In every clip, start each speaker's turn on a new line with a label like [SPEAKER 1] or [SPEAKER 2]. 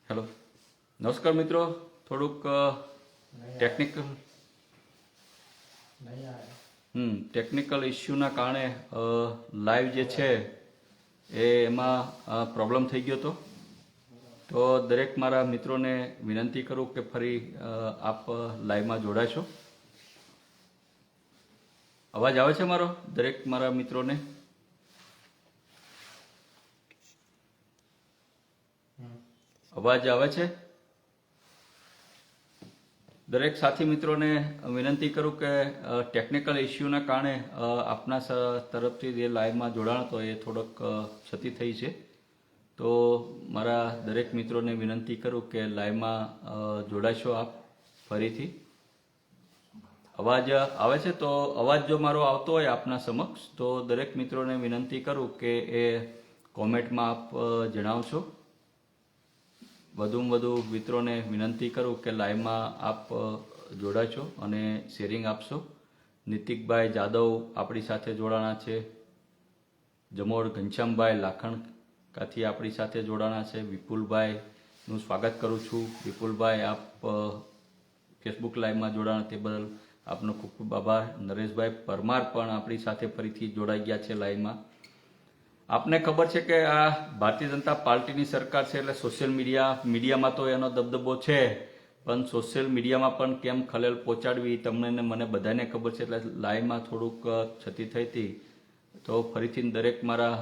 [SPEAKER 1] Hello, નમસ્કાર મિત્રો. થોડુંક ટેકનિકલ ટેકનિકલ ઇસ્યુના કારણે લાઈવ જે છે એમાં પ્રોબ્લેમ થઈ ગયો હતો. તો દરેક મારા મિત્રોને વિનંતી કરું કે ફરી આપ લાઈવમાં જોડાશો. અવાજ આવે છે મારો દરેક મારા મિત્રોને? અવાજ આવે છે? દરેક સાથી મિત્રોને વિનંતી કરું કે ટેકનિકલ ઇસ્યુના કારણે આપના તરફથી જે લાઈવમાં જોડાણ હતો એ થોડોક ક્ષતિ થઈ છે. તો મારા દરેક મિત્રોને વિનંતી કરું કે લાઈવમાં જોડાશો આપ ફરીથી. અવાજ આવે છે? તો અવાજ જો મારો આવતો હોય આપના સમક્ષ તો દરેક મિત્રોને વિનંતી કરું કે એ કોમેન્ટમાં આપ જણાવશો. વધુમાં વધુ મિત્રોને વિનંતી કરું કે લાઈવમાં આપ જોડાશો અને શેરિંગ આપશો. નીતિકભાઈ જાદવ આપણી સાથે જોડાણા છે. જમોડ ઘનશ્યામભાઈ લાખણકાથી આપણી સાથે જોડાણા છે. વિપુલભાઈનું સ્વાગત કરું છું. વિપુલભાઈ આપ ફેસબુક લાઈવમાં જોડાણા તે બદલ આપનો ખૂબ ખૂબ આભાર. નરેશભાઈ પરમાર પણ આપણી સાથે ફરીથી જોડાઈ ગયા છે લાઈવમાં. આપને ખબર છે કે આ ભારતીય જનતા પાર્ટીની સરકાર છે એટલે સોશિયલ મીડિયામાં તો એનો દબદબો છે, પણ સોશિયલ મીડિયામાં પણ કેમ ખલેલ પહોંચાડવી તમને ને મને બધાને ખબર છે. એટલે લાઈવમાં થોડુંક ક્ષતિ થઈ હતી. તો ફરીથી દરેક મારા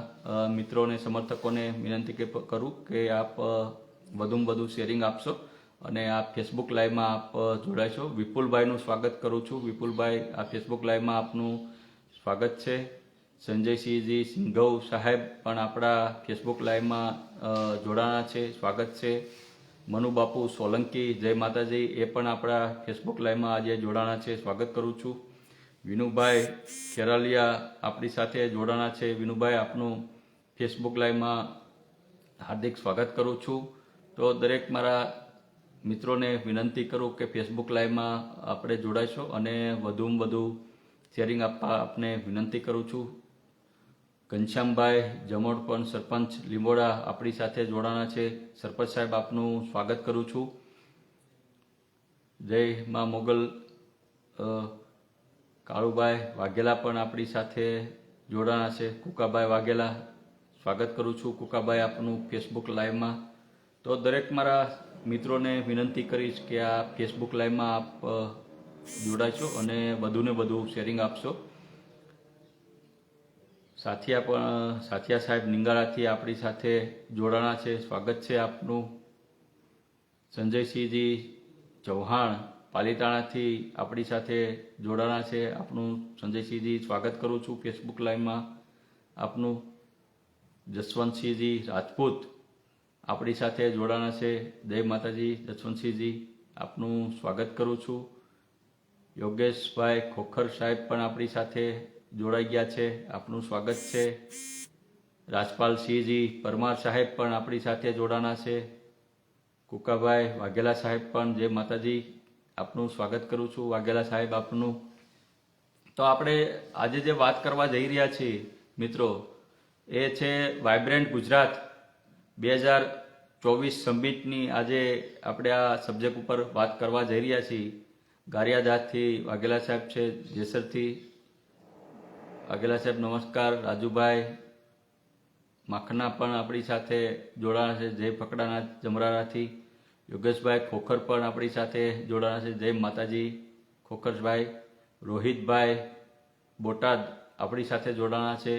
[SPEAKER 1] મિત્રોને સમર્થકોને વિનંતી કરું કે આપ વધુમાં વધુ શેરિંગ આપશો અને આ ફેસબુક લાઈવમાં આપ જોડાશો. વિપુલભાઈનું સ્વાગત કરું છું. વિપુલભાઈ આ ફેસબુક લાઈવમાં આપનું સ્વાગત છે. સંજયસિંહજી સિંઘવ સાહેબ પણ આપણા ફેસબુક લાઈવમાં જોડાણા છે, સ્વાગત છે. મનુબાપુ સોલંકી જય માતાજી એ પણ આપણા ફેસબુક લાઈવમાં આજે જોડાણા છે, સ્વાગત કરું છું. વિનુભાઈ ખેરાલિયા આપણી સાથે જોડાણા છે. વિનુભાઈ આપનું ફેસબુક લાઈવમાં હાર્દિક સ્વાગત કરું છું. તો દરેક મારા મિત્રોને વિનંતી કરું કે ફેસબુક લાઈવમાં આપણે જોડાશો અને વધુમાં વધુ શેરિંગ આપવા આપને વિનંતી કરું છું. ઘનશ્યામભાઈ જમોડ પણ સરપંચ લીંબોડા આપણી સાથે જોડાણા છે. સરપંચ સાહેબ આપનું સ્વાગત કરું છું. જય મા મોગલ કાળુભાઈ વાઘેલા પણ આપણી સાથે જોડાણા છે. કુકાભાઈ વાઘેલા સ્વાગત કરું છું. કુકાભાઈ આપનું ફેસબુક લાઈવમાં. તો દરેક મારા મિત્રોને વિનંતી કરીશ કે આ ફેસબુક લાઈવમાં આપ જોડાશો અને વધુને વધુ શેરિંગ આપશો. સાથિયા સાહેબ નિંગાળાથી આપણી સાથે જોડાણા છે, સ્વાગત છે આપનું. સંજયસિંહજી ચૌહાણ પાલીતાણાથી આપણી સાથે જોડાણા છે, આપનું સંજયસિંહજી સ્વાગત કરું છું ફેસબુક લાઈવમાં આપનું. જસવંતસિંહજી રાજપૂત આપણી સાથે જોડાણા છે, જય માતાજી. જસવંતસિંહજી આપનું સ્વાગત કરું છું. યોગેશભાઈ ખોખર સાહેબ પણ આપણી સાથે જોડાઈ ગયા છે, આપનું સ્વાગત છે. રાજપાલસિંહજી પરમાર સાહેબ પણ આપણી સાથે જોડાણા છે. કુકાભાઈ વાઘેલા સાહેબ પણ જય માતાજી આપનું સ્વાગત કરું છું. વાઘેલા સાહેબ આપનું. તો આપણે આજે જે વાત કરવા જઈ રહ્યા છીએ મિત્રો એ છે વાઇબ્રન્ટ ગુજરાત 2024 સમિટની. આજે આપણે આ સબ્જેક્ટ ઉપર વાત કરવા જઈ રહ્યા છીએ. ગારિયાદાસથી વાઘેલા સાહેબ છે, જેસરથી વાઘેલા સાહેબ નમસ્કાર. રાજુભાઈ માખના પણ આપણી સાથે જોડાણા છે, જય ફકડાના જમરારાથી. યોગેશભાઈ ખોખર પણ આપણી સાથે જોડાણા છે, જય માતાજી ખોખરભાઈ. રોહિતભાઈ બોટાદ આપણી સાથે જોડાણા છે.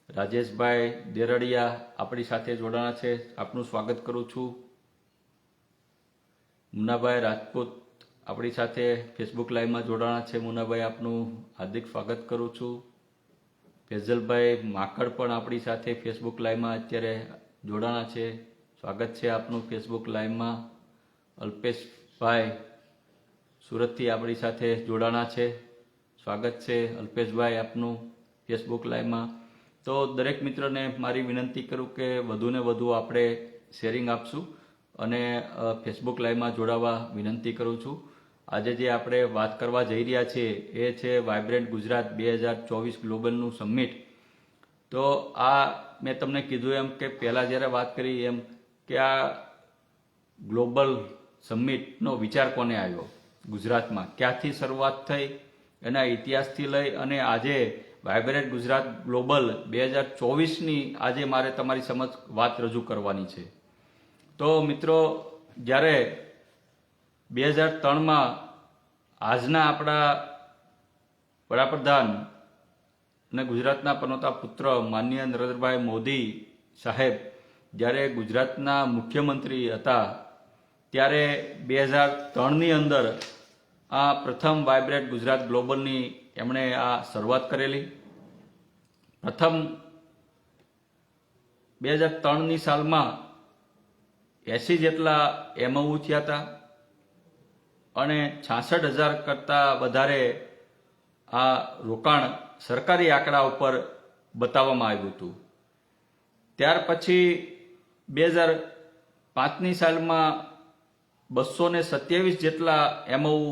[SPEAKER 1] રાજેશભાઈ દેરડિયા આપણી સાથે જોડાણા છે, આપનું સ્વાગત કરું છું. મુન્નાભાઈ રાજપૂત આપણી સાથે ફેસબુક લાઈવમાં જોડાણા છે. મુન્નાભાઈ આપનું હાર્દિક સ્વાગત કરું છું. ફેઝલભાઈ માકડ પણ આપણી સાથે ફેસબુક લાઈવમાં અત્યારે જોડાણા છે, સ્વાગત છે આપનું ફેસબુક લાઈવમાં. અલ્પેશભાઈ સુરતથી આપણી સાથે જોડાણા છે, સ્વાગત છે અલ્પેશભાઈ આપનું ફેસબુક લાઈવમાં. તો દરેક મિત્રોને મારી વિનંતી કરું કે વધુને વધુ આપણે શેરિંગ આપશું અને ફેસબુક લાઈવમાં જોડાવા વિનંતી કરું છું. આજે જે આપણે વાત કરવા જઈ રહ્યા છીએ એ છે વાઇબ્રન્ટ ગુજરાત 2024 ગ્લોબલનું સમિટ. તો આ મેં તમને કીધું એમ કે પહેલાં જ્યારે વાત કરી એમ કે આ ગ્લોબલ સમિટનો વિચાર કોને આવ્યો ગુજરાતમાં, ક્યાંથી શરૂઆત થઈ, એના ઇતિહાસથી લઈ અને આજે વાઇબ્રન્ટ ગુજરાત ગ્લોબલ 2024ની આજે મારે તમારી સમક્ષ વાત રજૂ કરવાની છે. તો મિત્રો, જ્યારે 2003માં આજના આપણા વડાપ્રધાન અને ગુજરાતના પનોતા પુત્ર માનનીય નરેન્દ્રભાઈ મોદી સાહેબ જ્યારે ગુજરાતના મુખ્યમંત્રી હતા ત્યારે 2003ની અંદર આ પ્રથમ વાઇબ્રન્ટ ગુજરાત ગ્લોબલની એમણે આ શરૂઆત કરેલી. પ્રથમ 2003ની સાલમાં 80 જેટલા MOU થયા હતા અને 66,000 કરતાં વધારે આ રોકાણ સરકારી આંકડા ઉપર બતાવવામાં આવ્યું હતું. ત્યાર પછી 2005ની સાલમાં 227 જેટલા MOU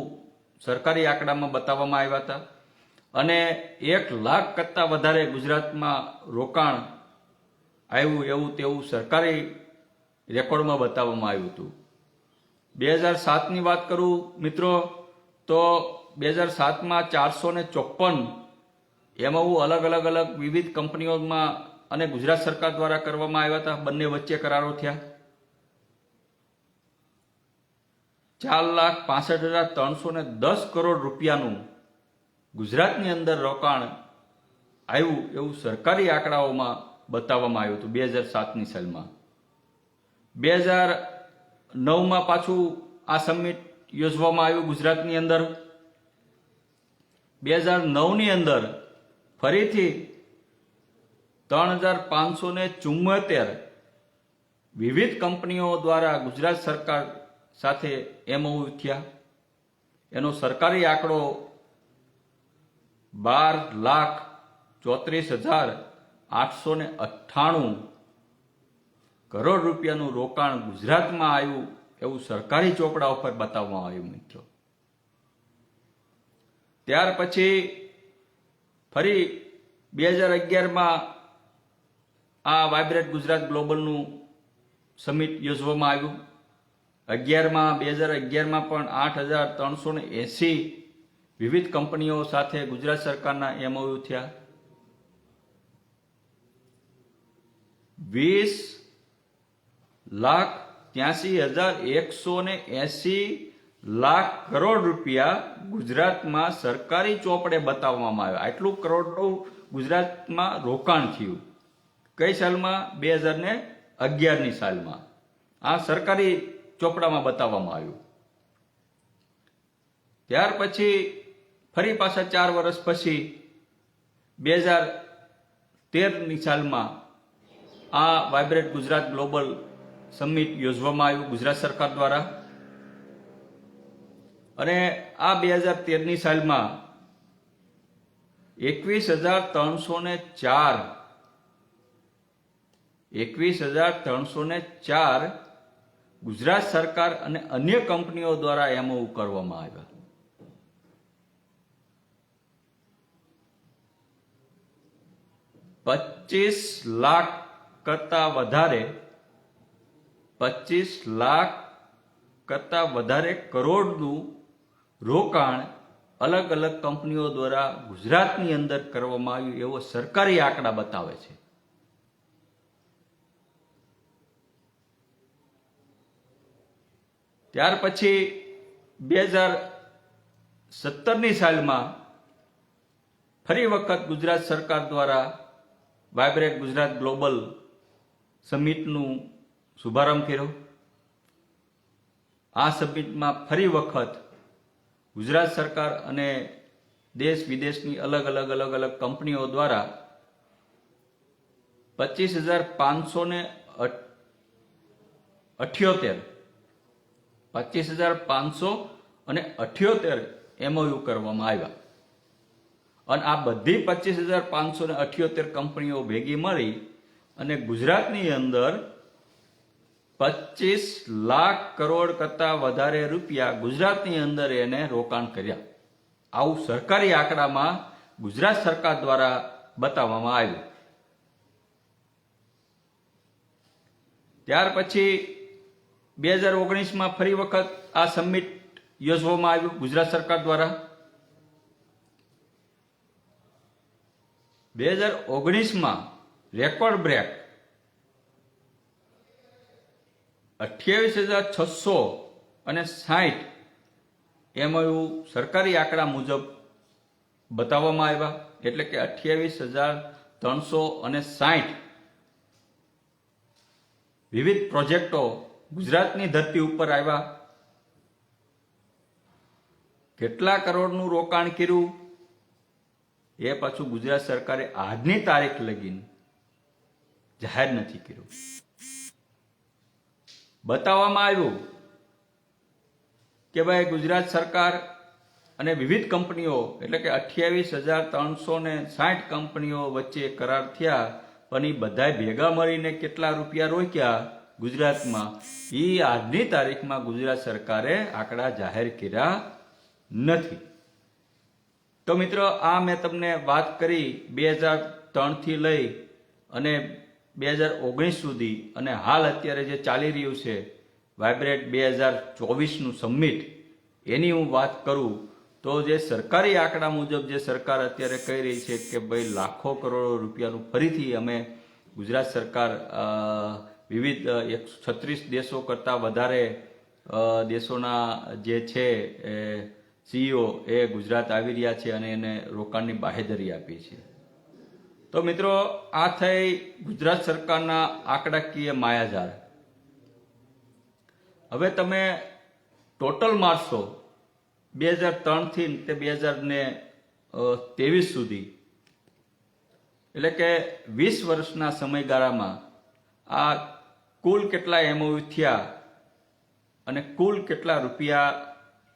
[SPEAKER 1] સરકારી આંકડામાં બતાવવામાં આવ્યા હતા અને 1 લાખ કરતાં વધારે ગુજરાતમાં રોકાણ આવ્યું એવું તેવું સરકારી રેકોર્ડમાં બતાવવામાં આવ્યું હતું. 2007ની વાત કરું મિત્રો, તો 2007માં 454 MOU અલગ અલગ વિવિધ કંપનીઓમાં અને ગુજરાત સરકાર દ્વારા કરવામાં આવ્યા હતા. બંને વચ્ચે કરારો થયા. 4,65,310 કરોડ રૂપિયાનું ગુજરાતની અંદર રોકાણ આવ્યું એવું સરકારી આંકડાઓમાં બતાવવામાં આવ્યું હતું 2007ની સાલમાં. 2009માં પાછું આ સમિટ યોજવામાં આવ્યું ગુજરાતની અંદર. 2009ની અંદર ફરીથી 3,574 વિવિધ કંપનીઓ દ્વારા ગુજરાત સરકાર સાથે MOU થયા. એનો સરકારી આંકડો 12,34,898 કરોડ રૂપિયાનું રોકાણ ગુજરાતમાં આવ્યું એવું સરકારી ચોપડા ઉપર બતાવવામાં આવ્યું મિત્રો. ત્યાર પછી ફરી 2011માં આ વાઇબ્રન્ટ ગુજરાત ગ્લોબલનું સમિટ યોજવામાં આવ્યું. 2011માં પણ 8,380 વિવિધ કંપનીઓ સાથે ગુજરાત સરકારના MOU થયા. 20,83,180 કરોડ રૂપિયા ગુજરાતમાં સરકારી ચોપડે બતાવવામાં આવ્યા. આટલું કરોડનું ગુજરાતમાં રોકાણ થયું. કઈ સાલમાં? 2011ની સાલમાં આ સરકારી ચોપડામાં બતાવવામાં આવ્યું. ત્યાર પછી ફરી પાછા 4 વર્ષ પછી 2013ની સાલમાં આ વાઇબ્રન્ટ ગુજરાત ગ્લોબલ સમિટ યોજવામાં આવ્યું ગુજરાત સરકાર દ્વારા અને આ 2013ની સાલમાં 21,304 ગુજરાત સરકાર અને અન્ય કંપનીઓ દ્વારા MOU કરવામાં આવ્યા. 25 લાખ કરતાં વધારે કરોડનું રોકાણ અલગ અલગ કંપનીઓ દ્વારા ગુજરાતની અંદર કરવામાં આવ્યું એવો સરકારી આંકડા બતાવે છે. ત્યાર પછી 2017ની સાલમાં ફરી વખત ગુજરાત સરકાર દ્વારા વાઇબ્રન્ટ ગુજરાત ગ્લોબલ સમિટનું શુભારંભ કર્યો. આ સમિટમાં ફરી વખત ગુજરાત સરકાર અને દેશ વિદેશની અલગ અલગ કંપનીઓ દ્વારા 25,578 MOU કરવામાં આવ્યા અને આ બધી 25,578 કંપનીઓ ભેગી મળી અને ગુજરાતની અંદર 25 લાખ કરોડ કરતાં વધારે રૂપિયા ગુજરાતની અંદર એને રોકાણ કર્યા. આવું સરકારી આંકડામાં ગુજરાત સરકાર દ્વારા બતાવવામાં આવ્યું. ત્યાર પછી 2019માં ફરી વખત આ સમિટ યોજવામાં આવ્યું ગુજરાત સરકાર દ્વારા. 2019માં રેકોર્ડ બ્રેક 28,660 MOU સરકારી આંકડા મુજબ બતાવવામાં આવ્યા. એટલે કે 28,360 વિવિધ પ્રોજેક્ટો ગુજરાતની ધરતી ઉપર આવ્યા. કેટલા કરોડનું રોકાણ કર્યું એ પાછું ગુજરાત સરકારે આજની તારીખ લગીને જાહેર નથી કર્યું. બતાવવામાં આવ્યું કે ભાઈ ગુજરાત સરકાર અને વિવિધ કંપનીઓ એટલે કે 28,360 કંપનીઓ વચ્ચે કરાર થયા, પણ એ બધા ભેગા મળીને કેટલા રૂપિયા રોક્યા ગુજરાતમાં એ આજની તારીખમાં ગુજરાત સરકારે આંકડા જાહેર કર્યા નથી. તો મિત્રો, આ મેં તમને વાત કરી 2003 થી લઈ અને 2019 સુધી, અને હાલ અત્યારે જે ચાલી રહ્યું છે વાઇબ્રેટ 2024નું સમિટ, એની હું વાત કરું તો જે સરકારી આંકડા મુજબ જે સરકાર અત્યારે કહી રહી છે કે ભાઈ લાખો કરોડો રૂપિયાનું ફરીથી અમે ગુજરાત સરકાર વિવિધ 136 દેશો કરતાં વધારે દેશોના જે છે CEO એ ગુજરાત આવી રહ્યા છે અને એને રોકાણની બાહેધરી આપી છે. તો મિત્રો, આ થઈ ગુજરાત સરકારના આંકડાકીય માયાજાળ. હવે તમે ટોટલ મારશો 2003 થી તે 2023 સુધી, એટલે કે 20 વર્ષના સમયગાળામાં આ કુલ કેટલા MOU થયા અને કુલ કેટલા રૂપિયા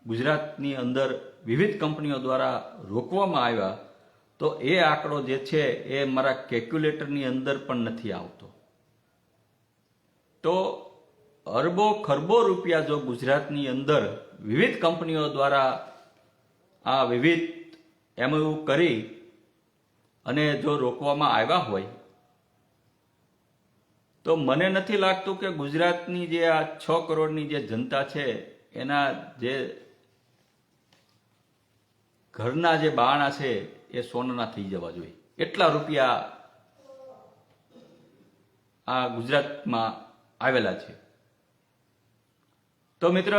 [SPEAKER 1] ગુજરાતની અંદર વિવિધ કંપનીઓ દ્વારા રોકવામાં આવ્યા, તો એ આંકડો જે છે એ મારા કેલ્ક્યુલેટરની અંદર પણ નથી આવતો. તો અરબો ખરબો રૂપિયા જો ગુજરાતની અંદર વિવિધ કંપનીઓ દ્વારા આ વિવિધ MOU કરી અને જો રોકવામાં આવ્યા હોય, તો મને નથી લાગતું કે ગુજરાતની જે આ 6 કરોડની જે જનતા છે એના જે ઘરના જે બારણા છે એ સોનાના થઈ જવા જોઈએ. એટલા રૂપિયા આ ગુજરાતમાં આવેલા છે. તો મિત્ર,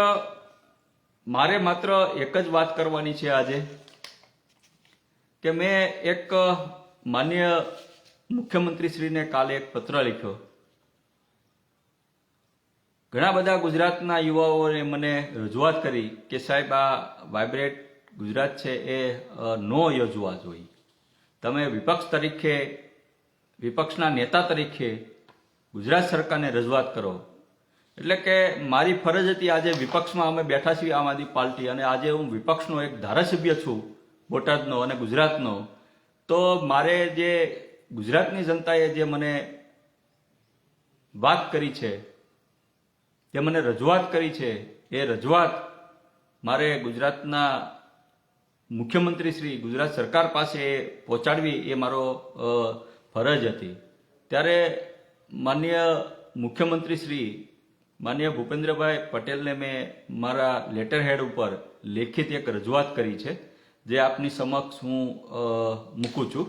[SPEAKER 1] મારે માત્ર એક જ વાત કરવાની છે આજે, કે મેં એક માનનીય મુખ્યમંત્રીશ્રીને કાલે એક પત્ર લખ્યો. ઘણા બધા ગુજરાતના યુવાઓએ મને રજૂઆત કરી કે સાહેબ, આ વાઇબ્રેટ ગુજરાત છે એ નો યોજવા જોઈએ. તમે વિપક્ષ તરીકે, વિપક્ષના નેતા તરીકે ગુજરાત સરકારને રજૂઆત કરો. એટલે કે મારી ફરજ હતી, આજે વિપક્ષમાં અમે બેઠા છીએ આમ આદમી પાર્ટી, અને આજે હું વિપક્ષનો એક ધારાસભ્ય છું બોટાદનો અને ગુજરાતનો. તો મારે જે ગુજરાતની જનતાએ જે મને વાત કરી છે, જે મને રજૂઆત કરી છે, એ રજૂઆત મારે ગુજરાતના મુખ્યમંત્રી શ્રી, ગુજરાત સરકાર પાસે પહોંચાડવી એ મારો ફરજ હતી. ત્યારે માનનીય મુખ્યમંત્રી શ્રી માનનીય ભૂપેન્દ્રભાઈ પટેલને મેં મારા લેટરહેડ ઉપર લેખિત એક રજૂઆત કરી છે, જે આપની સમક્ષ હું મૂકું છું.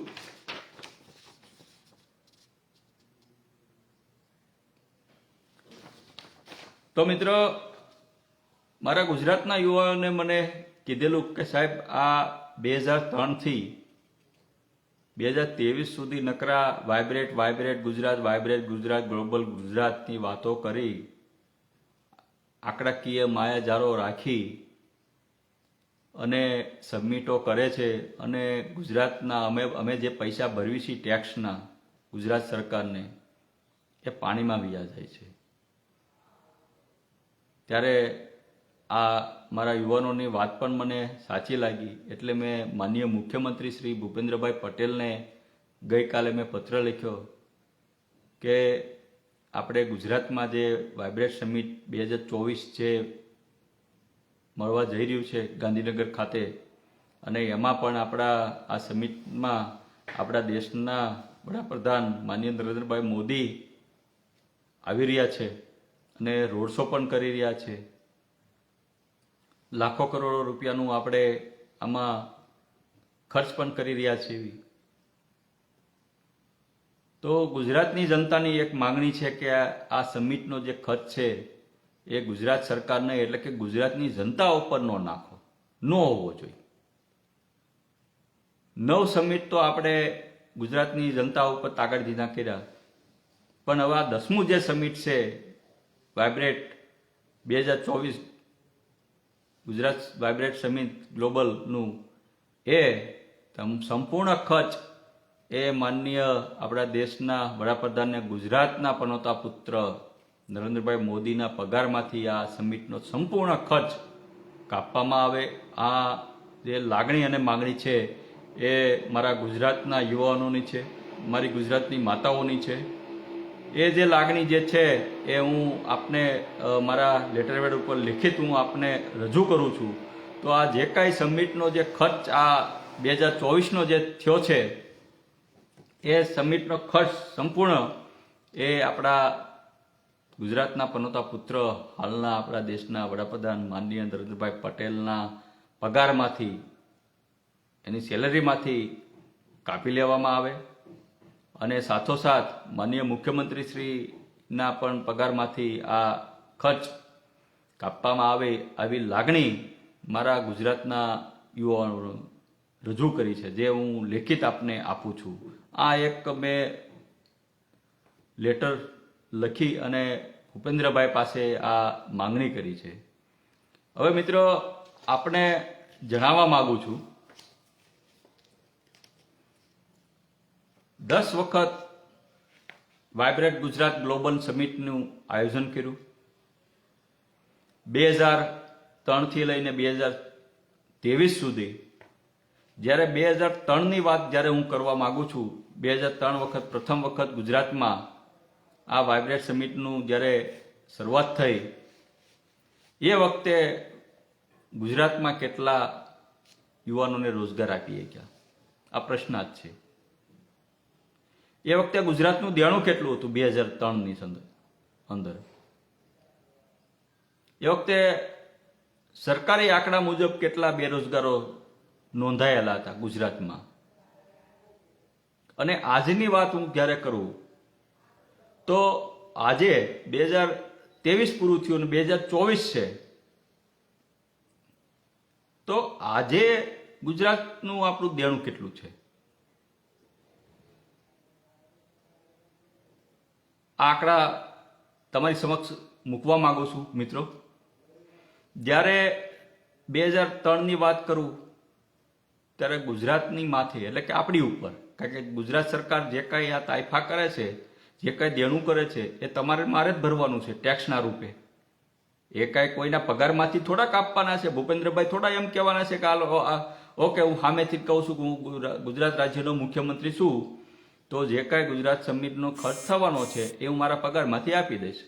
[SPEAKER 1] તો મિત્રો, મારા ગુજરાતના યુવાઓને મને કીધેલું કે સાહેબ, આ 2003 થી 2023 સુધી નકરા વાઇબ્રેટ ગુજરાત ગ્લોબલ ગુજરાતની વાતો કરી, આંકડાકીય માયાજાળો રાખી અને સબમિટો કરે છે, અને ગુજરાતના અમે જે પૈસા ભરવી છીએ ટેક્સના ગુજરાત સરકારને, એ પાણીમાં વયા જાય છે. ત્યારે આ મારા યુવાનોની વાત પણ મને સાચી લાગી. એટલે મેં માનનીય મુખ્યમંત્રી શ્રી ભૂપેન્દ્રભાઈ પટેલને ગઈકાલે મેં પત્ર લખ્યો કે આપણે ગુજરાતમાં જે વાઇબ્રેટ સમિટ 2024 જે મળવા જઈ રહ્યું છે ગાંધીનગર ખાતે, અને એમાં પણ આપણા આ સમિટમાં આપણા દેશના વડાપ્રધાન માનનીય નરેન્દ્રભાઈ મોદી આવી રહ્યા છે, અને રોડ શો પણ કરી રહ્યા છે. લાખો કરોડો રૂપિયાનું આપણે આમાં ખર્ચ પણ કરી રહ્યા છીએ. તો ગુજરાતની જનતાની એક માંગણી છે કે આ સમિટનો જે ખર્ચ છે એ ગુજરાત સરકારને એટલે કે ગુજરાતની જનતા ઉપર ન નાખો, ન હોવો જોઈએ. 9 સમિટ તો આપણે ગુજરાતની જનતા ઉપર તાકડીના કર્યા, પણ હવે આ 10મું જે સમિટ છે વાઇબ્રેટ 2024 ગુજરાત વાઇબ્રેટ સમિટ ગ્લોબલનું, એ સંપૂર્ણ ખર્ચ એ માનનીય આપણા દેશના વડાપ્રધાનને ગુજરાતના પનોતા પુત્ર નરેન્દ્રભાઈ મોદીના પગારમાંથી આ સમિટનો સંપૂર્ણ ખર્ચ કાપવામાં આવે. આ જે લાગણી અને માંગણી છે એ મારા ગુજરાતના યુવાનોની છે, મારી ગુજરાતની માતાઓની છે. એ જે લાગણી જે છે એ હું આપને મારા લેટરપેડ ઉપર લિખિત હું આપને રજૂ કરું છું. તો આ જે કાંઈ સમિટનો જે ખર્ચ આ 2024નો જે થયો છે એ સમિટનો ખર્ચ સંપૂર્ણ એ આપણા ગુજરાતના પનોતા પુત્ર હાલના આપણા દેશના વડાપ્રધાન માનનીય નરેન્દ્રભાઈ પટેલના પગારમાંથી, એની સેલરીમાંથી કાપી લેવામાં આવે અને સાથોસાથ માનનીય મુખ્યમંત્રી શ્રીના પણ પગારમાંથી આ ખર્ચ કાપવામાં આવે, આવી લાગણી મારા ગુજરાતના યુવાનો રજૂ કરી છે, જે હું લેખિત આપને આપું છું. આ એક મેં લેટર લખી અને ભૂપેન્દ્રભાઈ પાસે આ માંગણી કરી છે. હવે મિત્રો આપણે જણાવવા માંગુ છું, 10 વખત વાઇબ્રેટ ગુજરાત ગ્લોબલ સમિટનું આયોજન કર્યું. 2003થી લઈને 2023 સુધી. જ્યારે 2003ની વાત જ્યારે હું કરવા માંગુ છું, 2003 વખત પ્રથમ વખત ગુજરાતમાં આ વાઇબ્રેટ સમિટનું જ્યારે શરૂઆત થઈ, એ વખતે ગુજરાતમાં કેટલા યુવાનોને રોજગાર આપી ગયા, આ પ્રશ્ન જ છે. એ વખતે ગુજરાતનું દેણું કેટલું હતું 2003ની અંદર? એ વખતે સરકારી આંકડા મુજબ કેટલા બેરોજગારો નોંધાયેલા હતા ગુજરાતમાં? અને આજની વાત હું જ્યારે કરું તો આજે 2023 પૂરું થયું અને 2024 છે. તો આજે ગુજરાતનું આપણું દેણું કેટલું છે? આંકડા તમારી સમક્ષ મૂકવા માંગુ છું મિત્રો. જ્યારે 2003ની વાત કરું ત્યારે ગુજરાતની માથે એટલે કે આપણી ઉપર, કારણ કે ગુજરાત સરકાર જે કાંઈ આ તાઇફા કરે છે, જે કાંઈ દેણું કરે છે એ તમારે મારે જ ભરવાનું છે ટેક્સના રૂપે. એ કાંઈ કોઈના પગારમાંથી થોડા કાપવાના છે. ભૂપેન્દ્રભાઈ થોડા એમ કહેવાના છે કે ઓકે હું સામેથી જ કહું છું કે હું ગુજરાત રાજ્યનો મુખ્યમંત્રી છું, તો જે કાંઈ ગુજરાત સમિટનો ખર્ચ થવાનો છે એ હું મારા પગારમાંથી આપી દઈશ.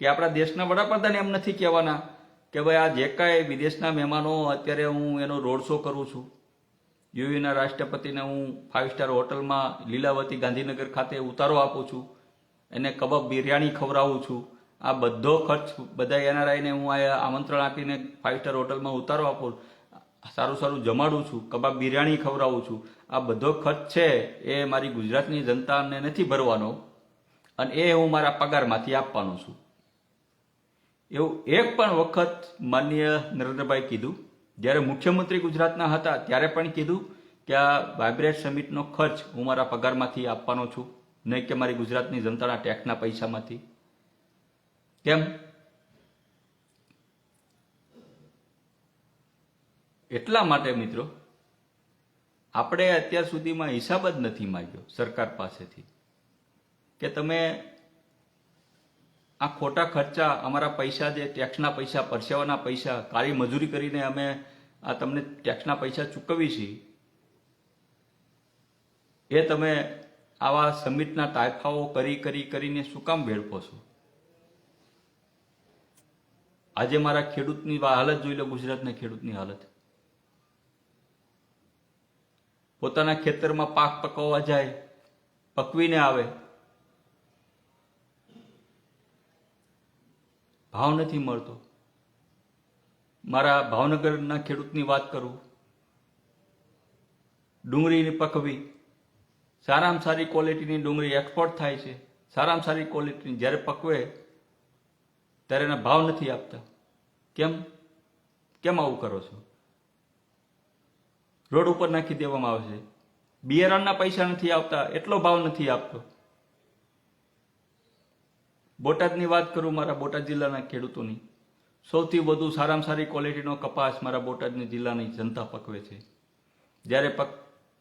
[SPEAKER 1] કે આપણા દેશના વડાપ્રધાન એમ નથી કહેવાના કે ભાઈ આ જે કાંઈ વિદેશના મહેમાનો અત્યારે હું એનો રોડ શો કરું છું, યુએના રાષ્ટ્રપતિને હું 5 સ્ટાર હોટલમાં લીલાવતી ગાંધીનગર ખાતે ઉતારો આપું છું, એને કબાબ બિરયાની ખવડાવું છું, આ બધો ખર્ચ બધા એનઆરઆઈને હું આમંત્રણ આપીને 5 સ્ટાર હોટલમાં ઉતારો આપું, સારું સારું જમાડું છું, કબાબ બિરયાની ખવડાવું છું, આ બધો ખર્ચ છે એ મારી ગુજરાતની જનતાને નથી ભરવાનો અને એ હું મારા પગારમાંથી આપવાનો છું. એવું એક પણ વખત માનનીય નરેન્દ્રભાઈ કીધું, જ્યારે મુખ્યમંત્રી ગુજરાતના હતા ત્યારે પણ કીધું કે આ વાઇબ્રેટ સમિટનો ખર્ચ હું મારા પગારમાંથી આપવાનો છું, નહીં કે મારી ગુજરાતની જનતાના ટેક્સના પૈસામાંથી. કેમ? એટલા માટે મિત્રો આપણે અત્યાર સુધીમાં હિસાબ જ નથી માંગ્યો સરકાર પાસેથી કે તમે આ ખોટા ખર્ચા, અમારા પૈસા જે ટેક્સના પૈસા, પરસેવાના પૈસા, કાળી મજૂરી કરીને અમે આ તમને ટેક્સના પૈસા ચૂકવીએ છીએ, એ તમે આવા સમિટના તાઇફાઓ કરીને શું કામ વેડફો છો? આજે મારા ખેડૂતની હાલત જોઈ લો, ગુજરાતના ખેડૂતની હાલત. પોતાના ખેતરમાં પાક પકવવા જાય, પકવીને આવે, ભાવ નથી મળતો. મારા ભાવનગરના ખેડૂતની વાત કરું, ડુંગળીની પકવી, સારામાં સારી ક્વોલિટીની ડુંગળી એક્સપોર્ટ થાય છે, સારામાં સારી ક્વોલિટીની, જ્યારે પકવે ત્યારે એના ભાવ નથી આપતા. કેમ કેમ આવું કરો છો? રોડ ઉપર નાખી દેવામાં આવે છે. બિયારણના પૈસા નથી આવતા, એટલો ભાવ નથી આપતો. બોટાદની વાત કરું, મારા બોટાદ જિલ્લાના ખેડૂતોની, સૌથી વધુ સારામાં સારી ક્વોલિટીનો કપાસ મારા બોટાદની જિલ્લાની જનતા પકવે છે. જ્યારે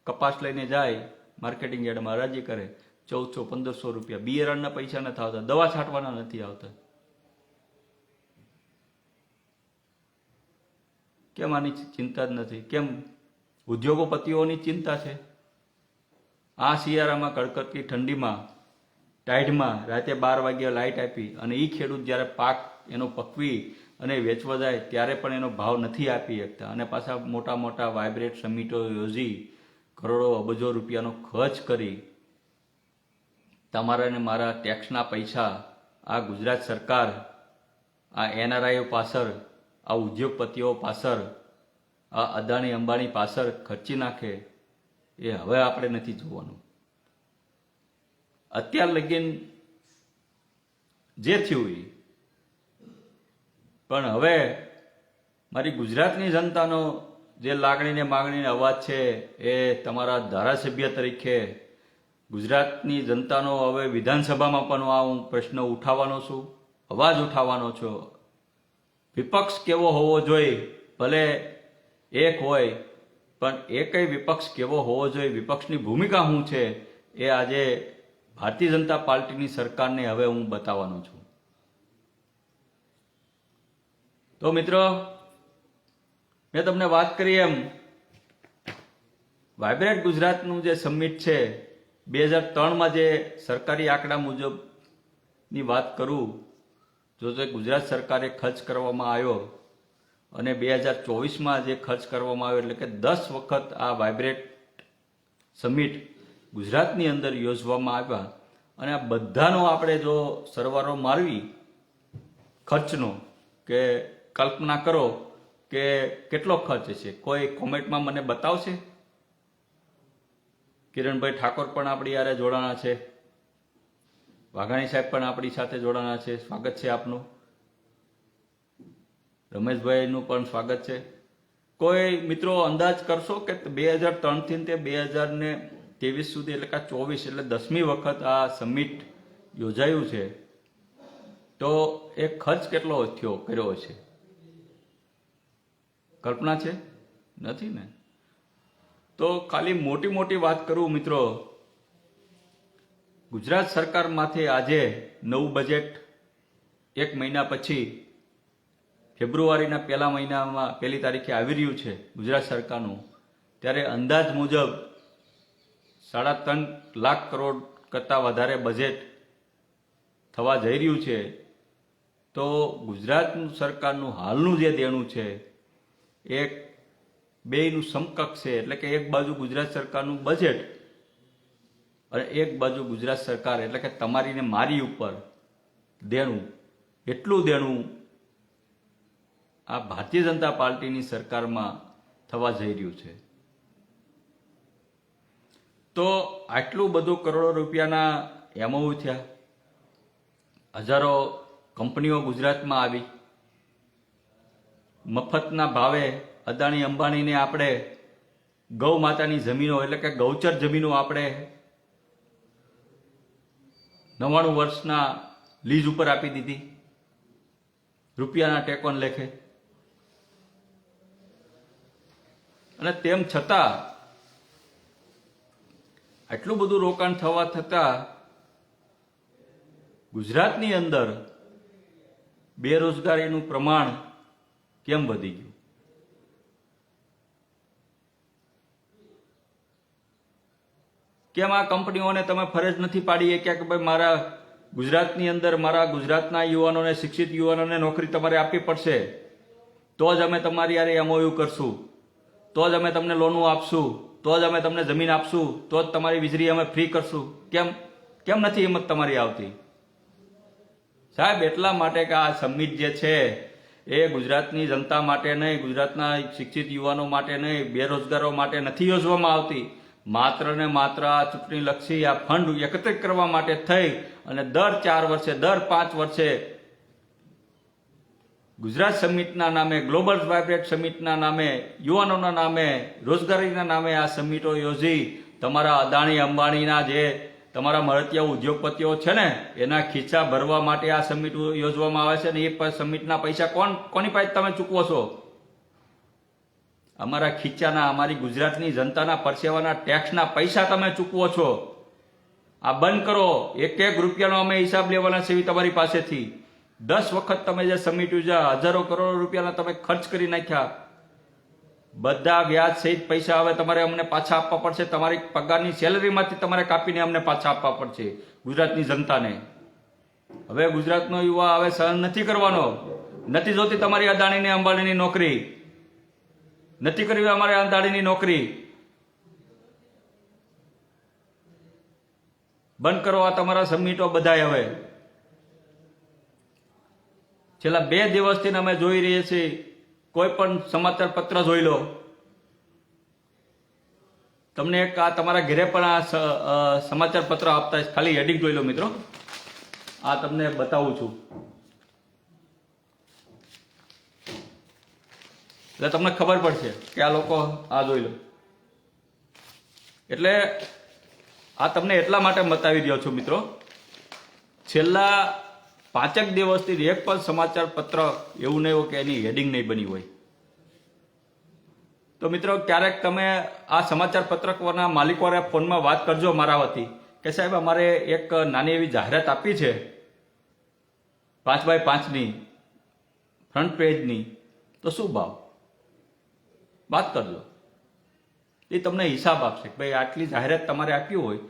[SPEAKER 1] કપાસ લઈને જાય માર્કેટિંગ યાર્ડમાં હરાજી કરે, 1400-1500 રૂપિયા. બિયારણના પૈસા નથી આવતા, દવા છાંટવાના નથી આવતા. કેમ આની ચિંતા જ નથી? કેમ ઉદ્યોગપતિઓની ચિંતા છે? આ શિયાળામાં કડકડતી ઠંડીમાં ટાઈડમાં રાતે 12 વાગ્યા લાઇટ આપી અને એ ખેડૂત જ્યારે પાક એનો પકવી અને વેચવા જાય ત્યારે પણ એનો ભાવ નથી આપી શકતા, અને પાછા મોટા મોટા વાઇબ્રેટ સમિટો યોજી કરોડો અબજો રૂપિયાનો ખર્ચ કરી તમારા ને મારા ટેક્સના પૈસા આ ગુજરાત સરકાર, આ એનઆરઆઈઓ પાછળ, આ ઉદ્યોગપતિઓ પાછળ, આ અદાણી અંબાણી પાછળ ખર્ચી નાખે, એ હવે આપણે નથી જોવાનું. અત્યાર લગીન જે થયું એ, પણ હવે મારી ગુજરાતની જનતાનો જે લાગણીને માગણીને અવાજ છે એ તમારા ધારાસભ્ય તરીકે ગુજરાતની જનતાનો હવે વિધાનસભામાં પણ આ હું પ્રશ્ન ઉઠાવવાનો છું, અવાજ ઉઠાવવાનો છું. વિપક્ષ કેવો હોવો જોઈએ? ભલે એક હોય, પણ એકય વિપક્ષ કેવો હોવો જોઈએ, વિપક્ષની ભૂમિકા શું છે, એ આજે ભારતીય જનતા પાર્ટીની સરકારને હવે હું બતાવવાનો છું. તો મિત્રો, મેં તમને વાત કરી એમ, વાઇબ્રન્ટ ગુજરાતનું જે સમિટ છે 2003માં જે સરકારી આંકડા મુજબની વાત કરું, જો તે ગુજરાત સરકારે ખર્ચ કરવામાં આવ્યો અને 2024માં જે ખર્ચ કરવામાં આવ્યો, એટલે કે 10 વખત આ વાઇબ્રન્ટ સમિટ ગુજરાતની અંદર યોજવામાં આવ્યા, અને આ બધાનો આપણે જો સરવાળો મારવી ખર્ચનો, કે કલ્પના કરો કે કેટલો ખર્ચ છે, કોઈ કોમેન્ટમાં મને બતાવશે? કિરણભાઈ ઠાકોર પણ આપણી યારે જોડાણા છે, વાઘાણી સાહેબ પણ આપણી સાથે જોડાણા છે, સ્વાગત છે આપનું. રમેશભાઈનું પણ સ્વાગત છે. કોઈ મિત્રો અંદાજ કરશો કે 2003થી તે 2023 સુધી, એટલે કે 24, એટલે 10મી વખત આ સમિટ યોજાયું છે, તો એ ખર્ચ કેટલો કર્યો છે? કલ્પના છે? નથી ને? તો ખાલી મોટી મોટી વાત કરું મિત્રો, ગુજરાત સરકારમાંથી આજે નવું બજેટ 1 મહિના પછી ફેબ્રુઆરીના પહેલા મહિનામાં 1લી તારીખે આવી રહ્યું છે ગુજરાત સરકારનું, ત્યારે અંદાજ મુજબ 3.5 લાખ કરોડ કરતાં વધારે બજેટ થવા જઈ રહ્યું છે. તો ગુજરાત સરકારનું હાલનું જે દેણું છે એક બેયનું સમકક્ષ છે, એટલે કે એક બાજુ ગુજરાત સરકારનું બજેટ અને એક બાજુ ગુજરાત સરકાર, એટલે કે તમારી ને મારી ઉપર દેણું, એટલું દેણું આ ભારતીય જનતા પાર્ટીની સરકારમાં થવા જઈ રહ્યું છે. તો આટલું બધું કરોડો રૂપિયાના એમઓયુ થયા, હજારો કંપનીઓ ગુજરાતમાં આવી, મફતના ભાવે અદાણી અંબાણીને આપણે ગૌ માતાની જમીનો, એટલે કે ગૌચર જમીનો આપણે 99 વર્ષના લીઝ ઉપર આપી દીધી, રૂપિયાના ટેકોન લેખે. અને તેમ છતાં આટલું બધું રોકાણ થવા છતાં ગુજરાતની અંદર બેરોજગારીનું પ્રમાણ કેમ વધી ગયું? કેમ આ કંપનીઓને તમે ફરજ નથી પાડી કે ભાઈ મારા ગુજરાતની અંદર મારા ગુજરાતના યુવાનોને, શિક્ષિત યુવાનોને નોકરી તમારે આપવી પડશે, તો જ અમે તમારી યારે એમઓયુ કરશું, તો જ અમે તમને લોનો આપશું, તો જ અમે તમને જમીન આપશું, તો જ તમારી વીજળી અમે ફ્રી કરશું. કેમ નથી હિંમત તમારી આવતી? સાહેબ એટલા માટે કે આ સમિટ જે છે એ ગુજરાતની જનતા માટે નહીં, ગુજરાતના શિક્ષિત યુવાનો માટે નહીં, બેરોજગારો માટે નથી યોજવામાં આવતી. માત્ર ને માત્ર આ ચૂંટણીલક્ષી આ ફંડ એકત્રિત કરવા માટે થઈ અને દર 4 વર્ષે, દર 5 વર્ષે ગુજરાત સમિટના નામે, ગ્લોબલ વાઇબ્રેન્ટ સમિટના નામે, યુવાનોના નામે, રોજગારીના નામે આ સમિટો યોજી તમારા અદાણી અંબાણીના જે તમારા મળતિયા ઉદ્યોગપતિઓ છે ને એના ખીચા ભરવા માટે આ સમિટ યોજવામાં આવે છે ને એ સમિટના પૈસા કોની પાસે તમે ચૂકવો છો? અમારા ખીચાના, અમારી ગુજરાતની જનતાના પરસેવાના ટેક્સના પૈસા તમે ચૂકવો છો. આ બંધ કરો. 1 રૂપિયાનો અમે હિસાબ લેવાના છે તમારી પાસેથી. 10 વખત તમે જે સમિટ યોજ્યા, હજારો કરોડો રૂપિયાના તમે ખર્ચ કરી નાખ્યા. બધા વ્યાજ સહિત પૈસા હવે તમારે અમને પાછા આપવા પડશે. તમારી પગારની સેલરીમાંથી તમારે કાપીને અમને પાછા આપવા પડશે ગુજરાતની જનતાને. હવે ગુજરાતનો યુવા હવે સહન નથી કરવાનો. નથી જોતી તમારી અદાણીને અંબાણીની નોકરી, નથી કરવી અમારે અદાણીની નોકરી. બંધ કરો આ તમારા સમિટો બધાય. હવે છેલ્લા 2 દિવસથી અમે જોઈ રહીએ છીએ, કોઈ પણ સમાચાર પત્ર જોઈ લો, તમને એક આ તમારા ઘરે પણ આ સમાચાર પત્ર આપતા, ખાલી હેડિંગ જોઈ લો મિત્રો. આ તમને બતાવું છું એટલે તમને ખબર પડશે કે આ લોકો આ જોઈ લો. એટલે આ તમને એટલા માટે બતાવી રહ્યો છું મિત્રો, છેલ્લા 5 દિવસથી એક પણ સમાચાર પત્ર એવું નહીં હોય કે એની હેડિંગ નહીં બની હોય. તો મિત્રો ક્યારેક તમે આ સમાચાર પત્રકોના માલિકોને ફોનમાં વાત કરજો મારા વતી કે સાહેબ અમારે એક નાની એવી જાહેરાત આપી છે 5x5ની ફ્રન્ટ પેજની, તો શું ભાવ? વાત કરજો. એ તમને હિસાબ આપશે કે ભાઈ આટલી જાહેરાત તમારે આપી હોય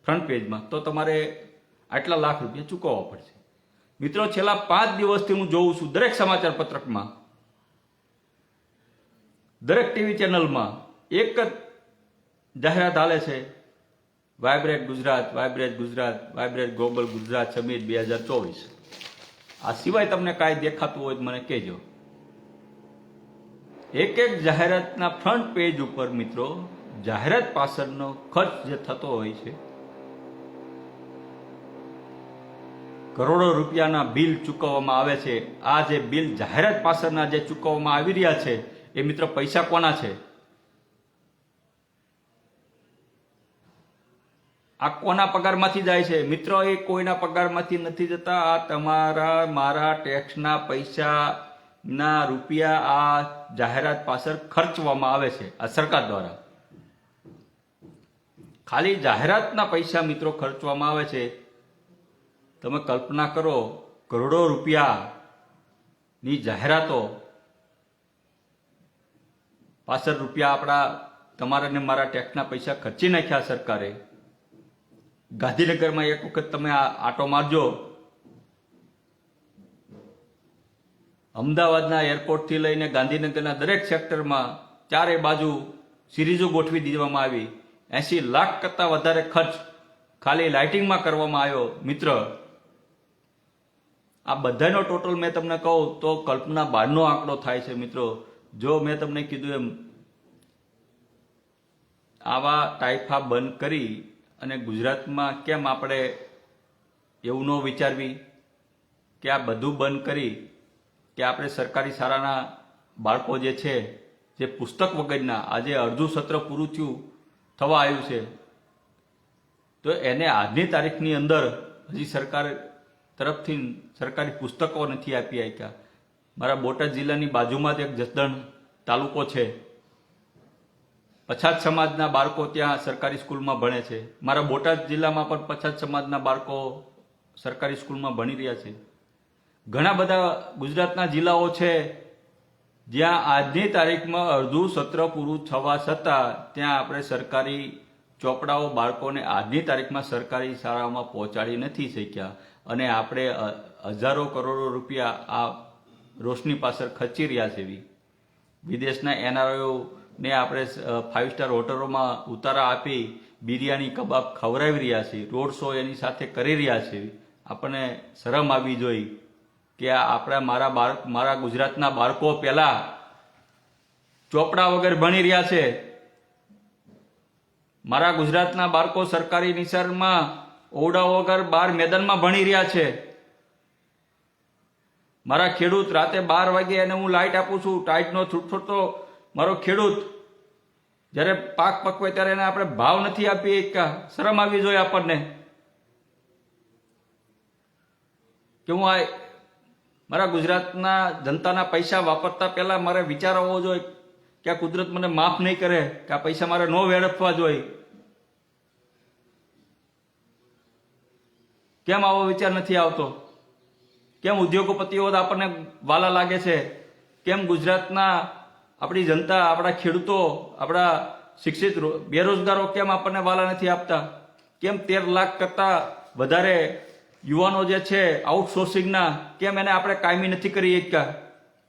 [SPEAKER 1] ફ્રન્ટ પેજમાં તો તમારે આટલા લાખ રૂપિયા ચૂકવવા પડશે. મિત્રો છેલ્લા 5 દિવસથી હું જોઉં છું દરેક સમાચાર પત્રકમાં, દરેક ટીવી ચેનલમાં એક જ જાહેરાત હાલે છે, vibrant Gujarat, vibrant Gujarat, vibrant global Gujarat summit 2024. આ સિવાય તમને કાંઈ દેખાતું હોય તો મને કહેજો. એક જાહેરાતના ફ્રન્ટ પેજ ઉપર મિત્રો જાહેરાત પાછળનો ખર્ચ જે થતો હોય છે, કરોડો રૂપિયાના બિલ ચૂકવવામાં આવે છે. આ જે બિલ જાહેરાત પાછળના જે ચૂકવવામાં આવી રહ્યા છે એ મિત્રો પૈસા કોના છે? આ કોના પગારમાંથી જાય છે? મિત્રો એ કોઈના પગારમાંથી નથી જતા. આ તમારા મારા ટેક્સના પૈસાના રૂપિયા આ જાહેરાત પાછળ ખર્ચવામાં આવે છે આ સરકાર દ્વારા. ખાલી જાહેરાતના પૈસા મિત્રો ખર્ચવામાં આવે છે. તમે કલ્પના કરો, કરોડો રૂપિયાની જાહેરાતો પાછળ રૂપિયા આપણા તમારા ને મારા ટેક્સના પૈસા ખર્ચી નાખ્યા સરકારે. ગાંધીનગરમાં એક વખત તમે આટો મારજો, અમદાવાદના એરપોર્ટથી લઈને ગાંધીનગરના દરેક સેક્ટરમાં 4 બાજુ સિરીઝો ગોઠવી દેવામાં આવી. 80 લાખ કરતાં વધારે ખર્ચ ખાલી લાઇટિંગમાં કરવામાં આવ્યો. મિત્ર આ બધાનો ટોટલ મેં તમને કહું તો કલ્પના બહારનો આંકડો થાય છે. મિત્રો જો મેં તમને કીધું એમ આવા ટાઇફા બંધ કરી અને ગુજરાતમાં કેમ આપણે એવું ન વિચારવી કે આ બધું બંધ કરી કે આપણે સરકારી શાળાના બાળકો જે છે જે પુસ્તક વગરના, આજે અડધું સત્ર પૂરું થવા આવ્યું છે, તો એને આજની તારીખની અંદર હજી સરકાર તરફથી સરકારી પુસ્તકો નથી આપી શક્યા. મારા બોટાદ જિલ્લાની બાજુમાં જ એક જસદણ તાલુકો છે, પછાત સમાજના બાળકો ત્યાં સરકારી સ્કૂલમાં ભણે છે. મારા બોટાદ જિલ્લામાં પણ પછાત સમાજના બાળકો સરકારી સ્કૂલમાં ભણી રહ્યા છે. ઘણા બધા ગુજરાતના જિલ્લાઓ છે જ્યાં આજની તારીખમાં અડધું સત્ર પૂરું થવા છતાં ત્યાં આપણે સરકારી ચોપડાઓ બાળકોને આજની તારીખમાં સરકારી શાળાઓમાં પહોંચાડી નથી શક્યા. અને આપણે હજારો કરોડો રૂપિયા આ રોશની પાછળ ખર્ચી રહ્યા છે. વિદેશના એનઆરઓને આપણે 5 સ્ટાર હોટલોમાં ઉતારા આપી બિરયાની કબાબ ખવડાવી રહ્યા છીએ, રોડ શો એની સાથે કરી રહ્યા છીએ. આપણને શરમ આવવી જોઈએ કે મારા ગુજરાતના બાળકો પહેલા ચોપડા વગર ભણી રહ્યા છે. મારા ગુજરાતના બાળકો સરકારી નિશાળમાં ઓરડા વગર બહાર મેદાનમાં ભણી રહ્યા છે. મારા ખેડૂત રાતે 12 વાગે એને હું લાઇટ આપું છું. ટાઈટનો છૂટછોટો મારો ખેડૂત જ્યારે પાક પકવે ત્યારે એને આપણે ભાવ નથી આપી શકતા. શરમ આવવી જોઈએ આપણને કે હું મારા ગુજરાતના જનતાના પૈસા વાપરતા પહેલા મારે વિચાર આવવો જોઈએ કે આ કુદરત મને માફ નહીં કરે, કે આ પૈસા મારે ન વેડફવા જોઈએ. કેમ આવો વિચાર નથી આવતો? કેમ ઉદ્યોગપતિઓ આપણને વાલા લાગે છે? કેમ ગુજરાતના આપણી જનતા, આપણા ખેડૂતો, આપણા શિક્ષિત બેરોજગારો કેમ આપણને વાલા નથી આપતા? કેમ 13 લાખ કરતા વધારે યુવાનો જે છે આઉટસોર્સિંગના, કેમ એને આપણે કાયમી નથી કરી શકતા?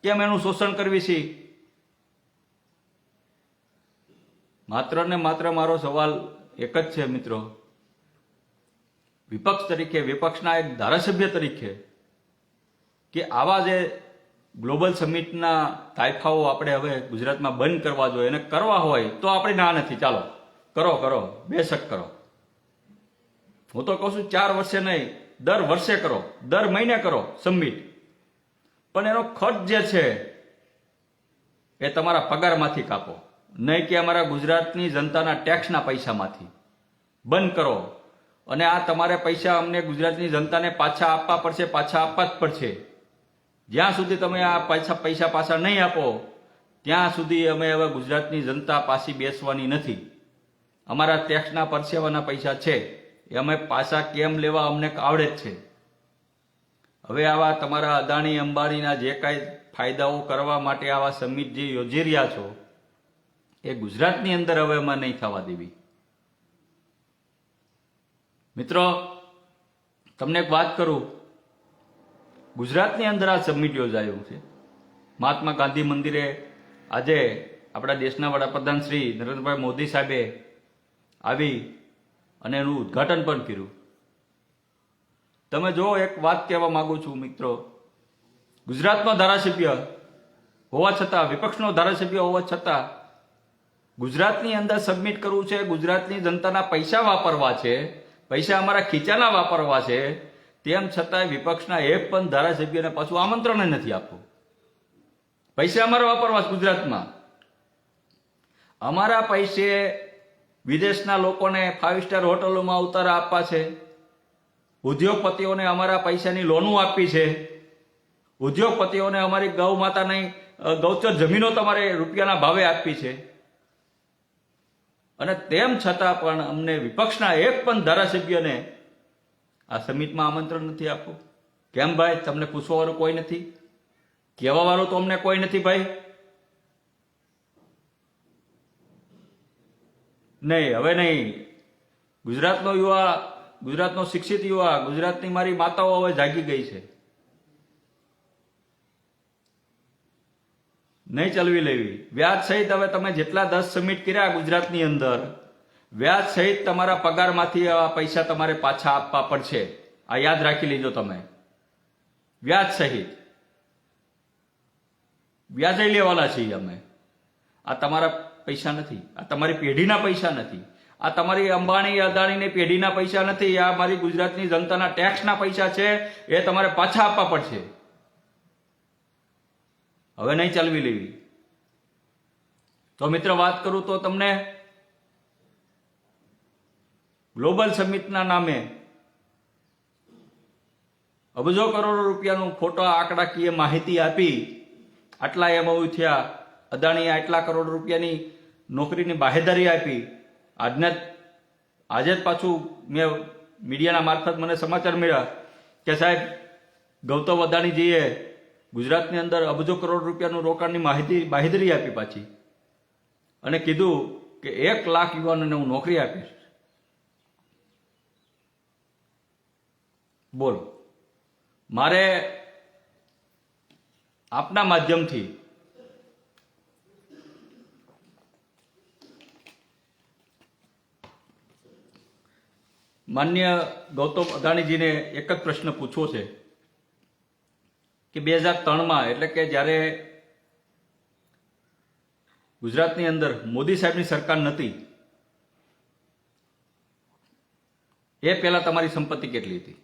[SPEAKER 1] કેમ એનું શોષણ કરવી છે? માત્ર ને માત્ર મારો સવાલ એક જ છે મિત્રો, વિપક્ષ તરીકે, વિપક્ષના એક ધારાસભ્ય તરીકે, કે આવા જે ગ્લોબલ સમિટના તાઇફાઓ આપણે હવે ગુજરાતમાં બંધ કરવા જોઈએ. અને કરવા હોય તો આપણે ના નથી, ચાલો કરો બેશક કરો. હું તો કહું છું 4 વર્ષે નહીં, દર વર્ષે કરો, દર મહિને કરો સમિટ. પણ એનો ખર્ચ જે છે એ તમારા પગારમાંથી કાપો, નહીં કે અમારા ગુજરાતની જનતાના ટેક્સના પૈસામાંથી. બંધ કરો. અને આ તમારે પૈસા અમને ગુજરાતની જનતાને પાછા આપવા પડશે, પાછા આપવા જ પડશે. જ્યાં સુધી તમે આ પૈસા પાછા નહીં આપો ત્યાં સુધી અમે હવે ગુજરાતની જનતા પાછી બેસવાની નથી. અમારા ટેક્સના પરસેવાના પૈસા છે એ અમે પાછા કેમ લેવા અમને આવડે જ છે. હવે આવા તમારા અદાણી અંબાણીના જે કાંઈ ફાયદાઓ કરવા માટે આવા સમિટ જે યોજી રહ્યા છો એ ગુજરાતની અંદર હવે એમાં નહીં થવા દેવી. મિત્રો, તમને એક વાત કરું, ગુજરાતની અંદર આ સમિટ યોજાયું છે. મહાત્મા ગાંધી મંદિરે આજે આપણા દેશના વડાપ્રધાન શ્રી નરેન્દ્રભાઈ મોદી સાહેબે આવી અને એનું ઉદ્ઘાટન પણ કર્યું. તમે જો એક વાત કહેવા માંગુ છું મિત્રો, ગુજરાતનો ધારાસભ્ય હોવા છતાં, વિપક્ષનો ધારાસભ્ય હોવા છતાં ગુજરાતની અંદર સબમિટ કરવું છે, ગુજરાતની જનતાના પૈસા વાપરવા છે, પૈસા અમારા ખીચાના વાપરવા છે, તેમ છતાં વિપક્ષના એક પણ ધારાસભ્યને પાછું આમંત્રણ નથી આપવું. પૈસા અમારા વાપરવા ગુજરાતમાં, અમારા પૈસે વિદેશના લોકોને 5 સ્ટાર હોટલોમાં ઉતારા આપવા છે, ઉદ્યોગપતિઓને અમારા પૈસાની લોનો આપી છે, ઉદ્યોગપતિઓને અમારી ગૌ માતાની ગૌચર જમીનો તમારે રૂપિયાના ભાવે આપી છે. અને તેમ છતાં પણ અમને વિપક્ષના એક પણ ધારાસભ્યને આ સમિટમાં આમંત્રણ નથી આપવું. કેમ ભાઈ? તમને પૂછવાવાળું કોઈ નથી? કહેવાવાળું તો અમને કોઈ નથી ભાઈ. નહીં, હવે નહીં. ગુજરાતનો યુવા, ગુજરાતનો શિક્ષિત યુવા, ગુજરાતની મારી માતાઓ હવે જાગી ગઈ છે. નહીં ચલવી લેવી. વ્યાજ સહિત હવે તમે જેટલા 10 સમિટ કર્યા ગુજરાતની અંદર, વ્યાજ સહિત તમારા પગારમાંથી આ પૈસા તમારે પાછા આપવા પડશે. આ યાદ રાખી લેજો તમે. વ્યાજ સહિત વ્યાજે લેવાના છીએ અમે. આ તમારા પૈસા નથી, આ તમારી પેઢીના પૈસા નથી, આ તમારી અંબાણી અદાણીની પેઢીના પૈસા નથી, આ મારી ગુજરાતની જનતાના ટેક્સના પૈસા છે, એ તમારે પાછા આપવા પડશે. હવે નહીં ચાલવી લેવી. તો મિત્ર, વાત કરું તો તમને ગ્લોબલ સમિટના નામે અબજો કરોડો રૂપિયાનું ખોટા આંકડાકીય માહિતી આપી, આટલા એમઓયુ થયા, અદાણીએ આટલા કરોડ રૂપિયાની નોકરીની બાહેધરી આપી. આજે જ પાછું મેં મીડિયાના મારફત મને સમાચાર મળ્યા કે સાહેબ ગૌતમ અદાણીજીએ ગુજરાતની અંદર અબજો કરોડ રૂપિયાનું રોકાણની બાહેધરી આપી પાછી, અને કીધું કે 1 લાખ યુવાનોને હું નોકરી આપીશ. બોલો, મારે આપના માધ્યમથી માન્ય ગૌતમ અદાણીજીને એક જ પ્રશ્ન પૂછવો છે કે 2003માં એટલે કે જ્યારે ગુજરાતની અંદર મોદી સાહેબની સરકાર નહોતી એ પહેલા તમારી સંપત્તિ કેટલી હતી?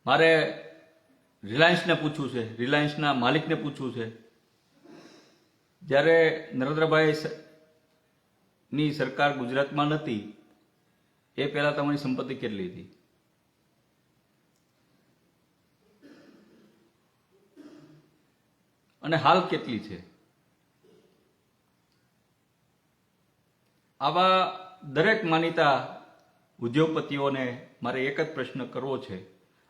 [SPEAKER 1] મારે રિલાયન્સને પૂછવું છે, રિલાયન્સના માલિકને પૂછવું છે, જ્યારે નરેન્દ્રભાઈ ની સરકાર ગુજરાતમાં નથી એ પહેલા તમારી સંપત્તિ કેટલી હતી? અને હાલ કેટલી છે? આવા દરેક માનીતા ઉદ્યોગપતિઓને મારે એક જ પ્રશ્ન કરવો છે,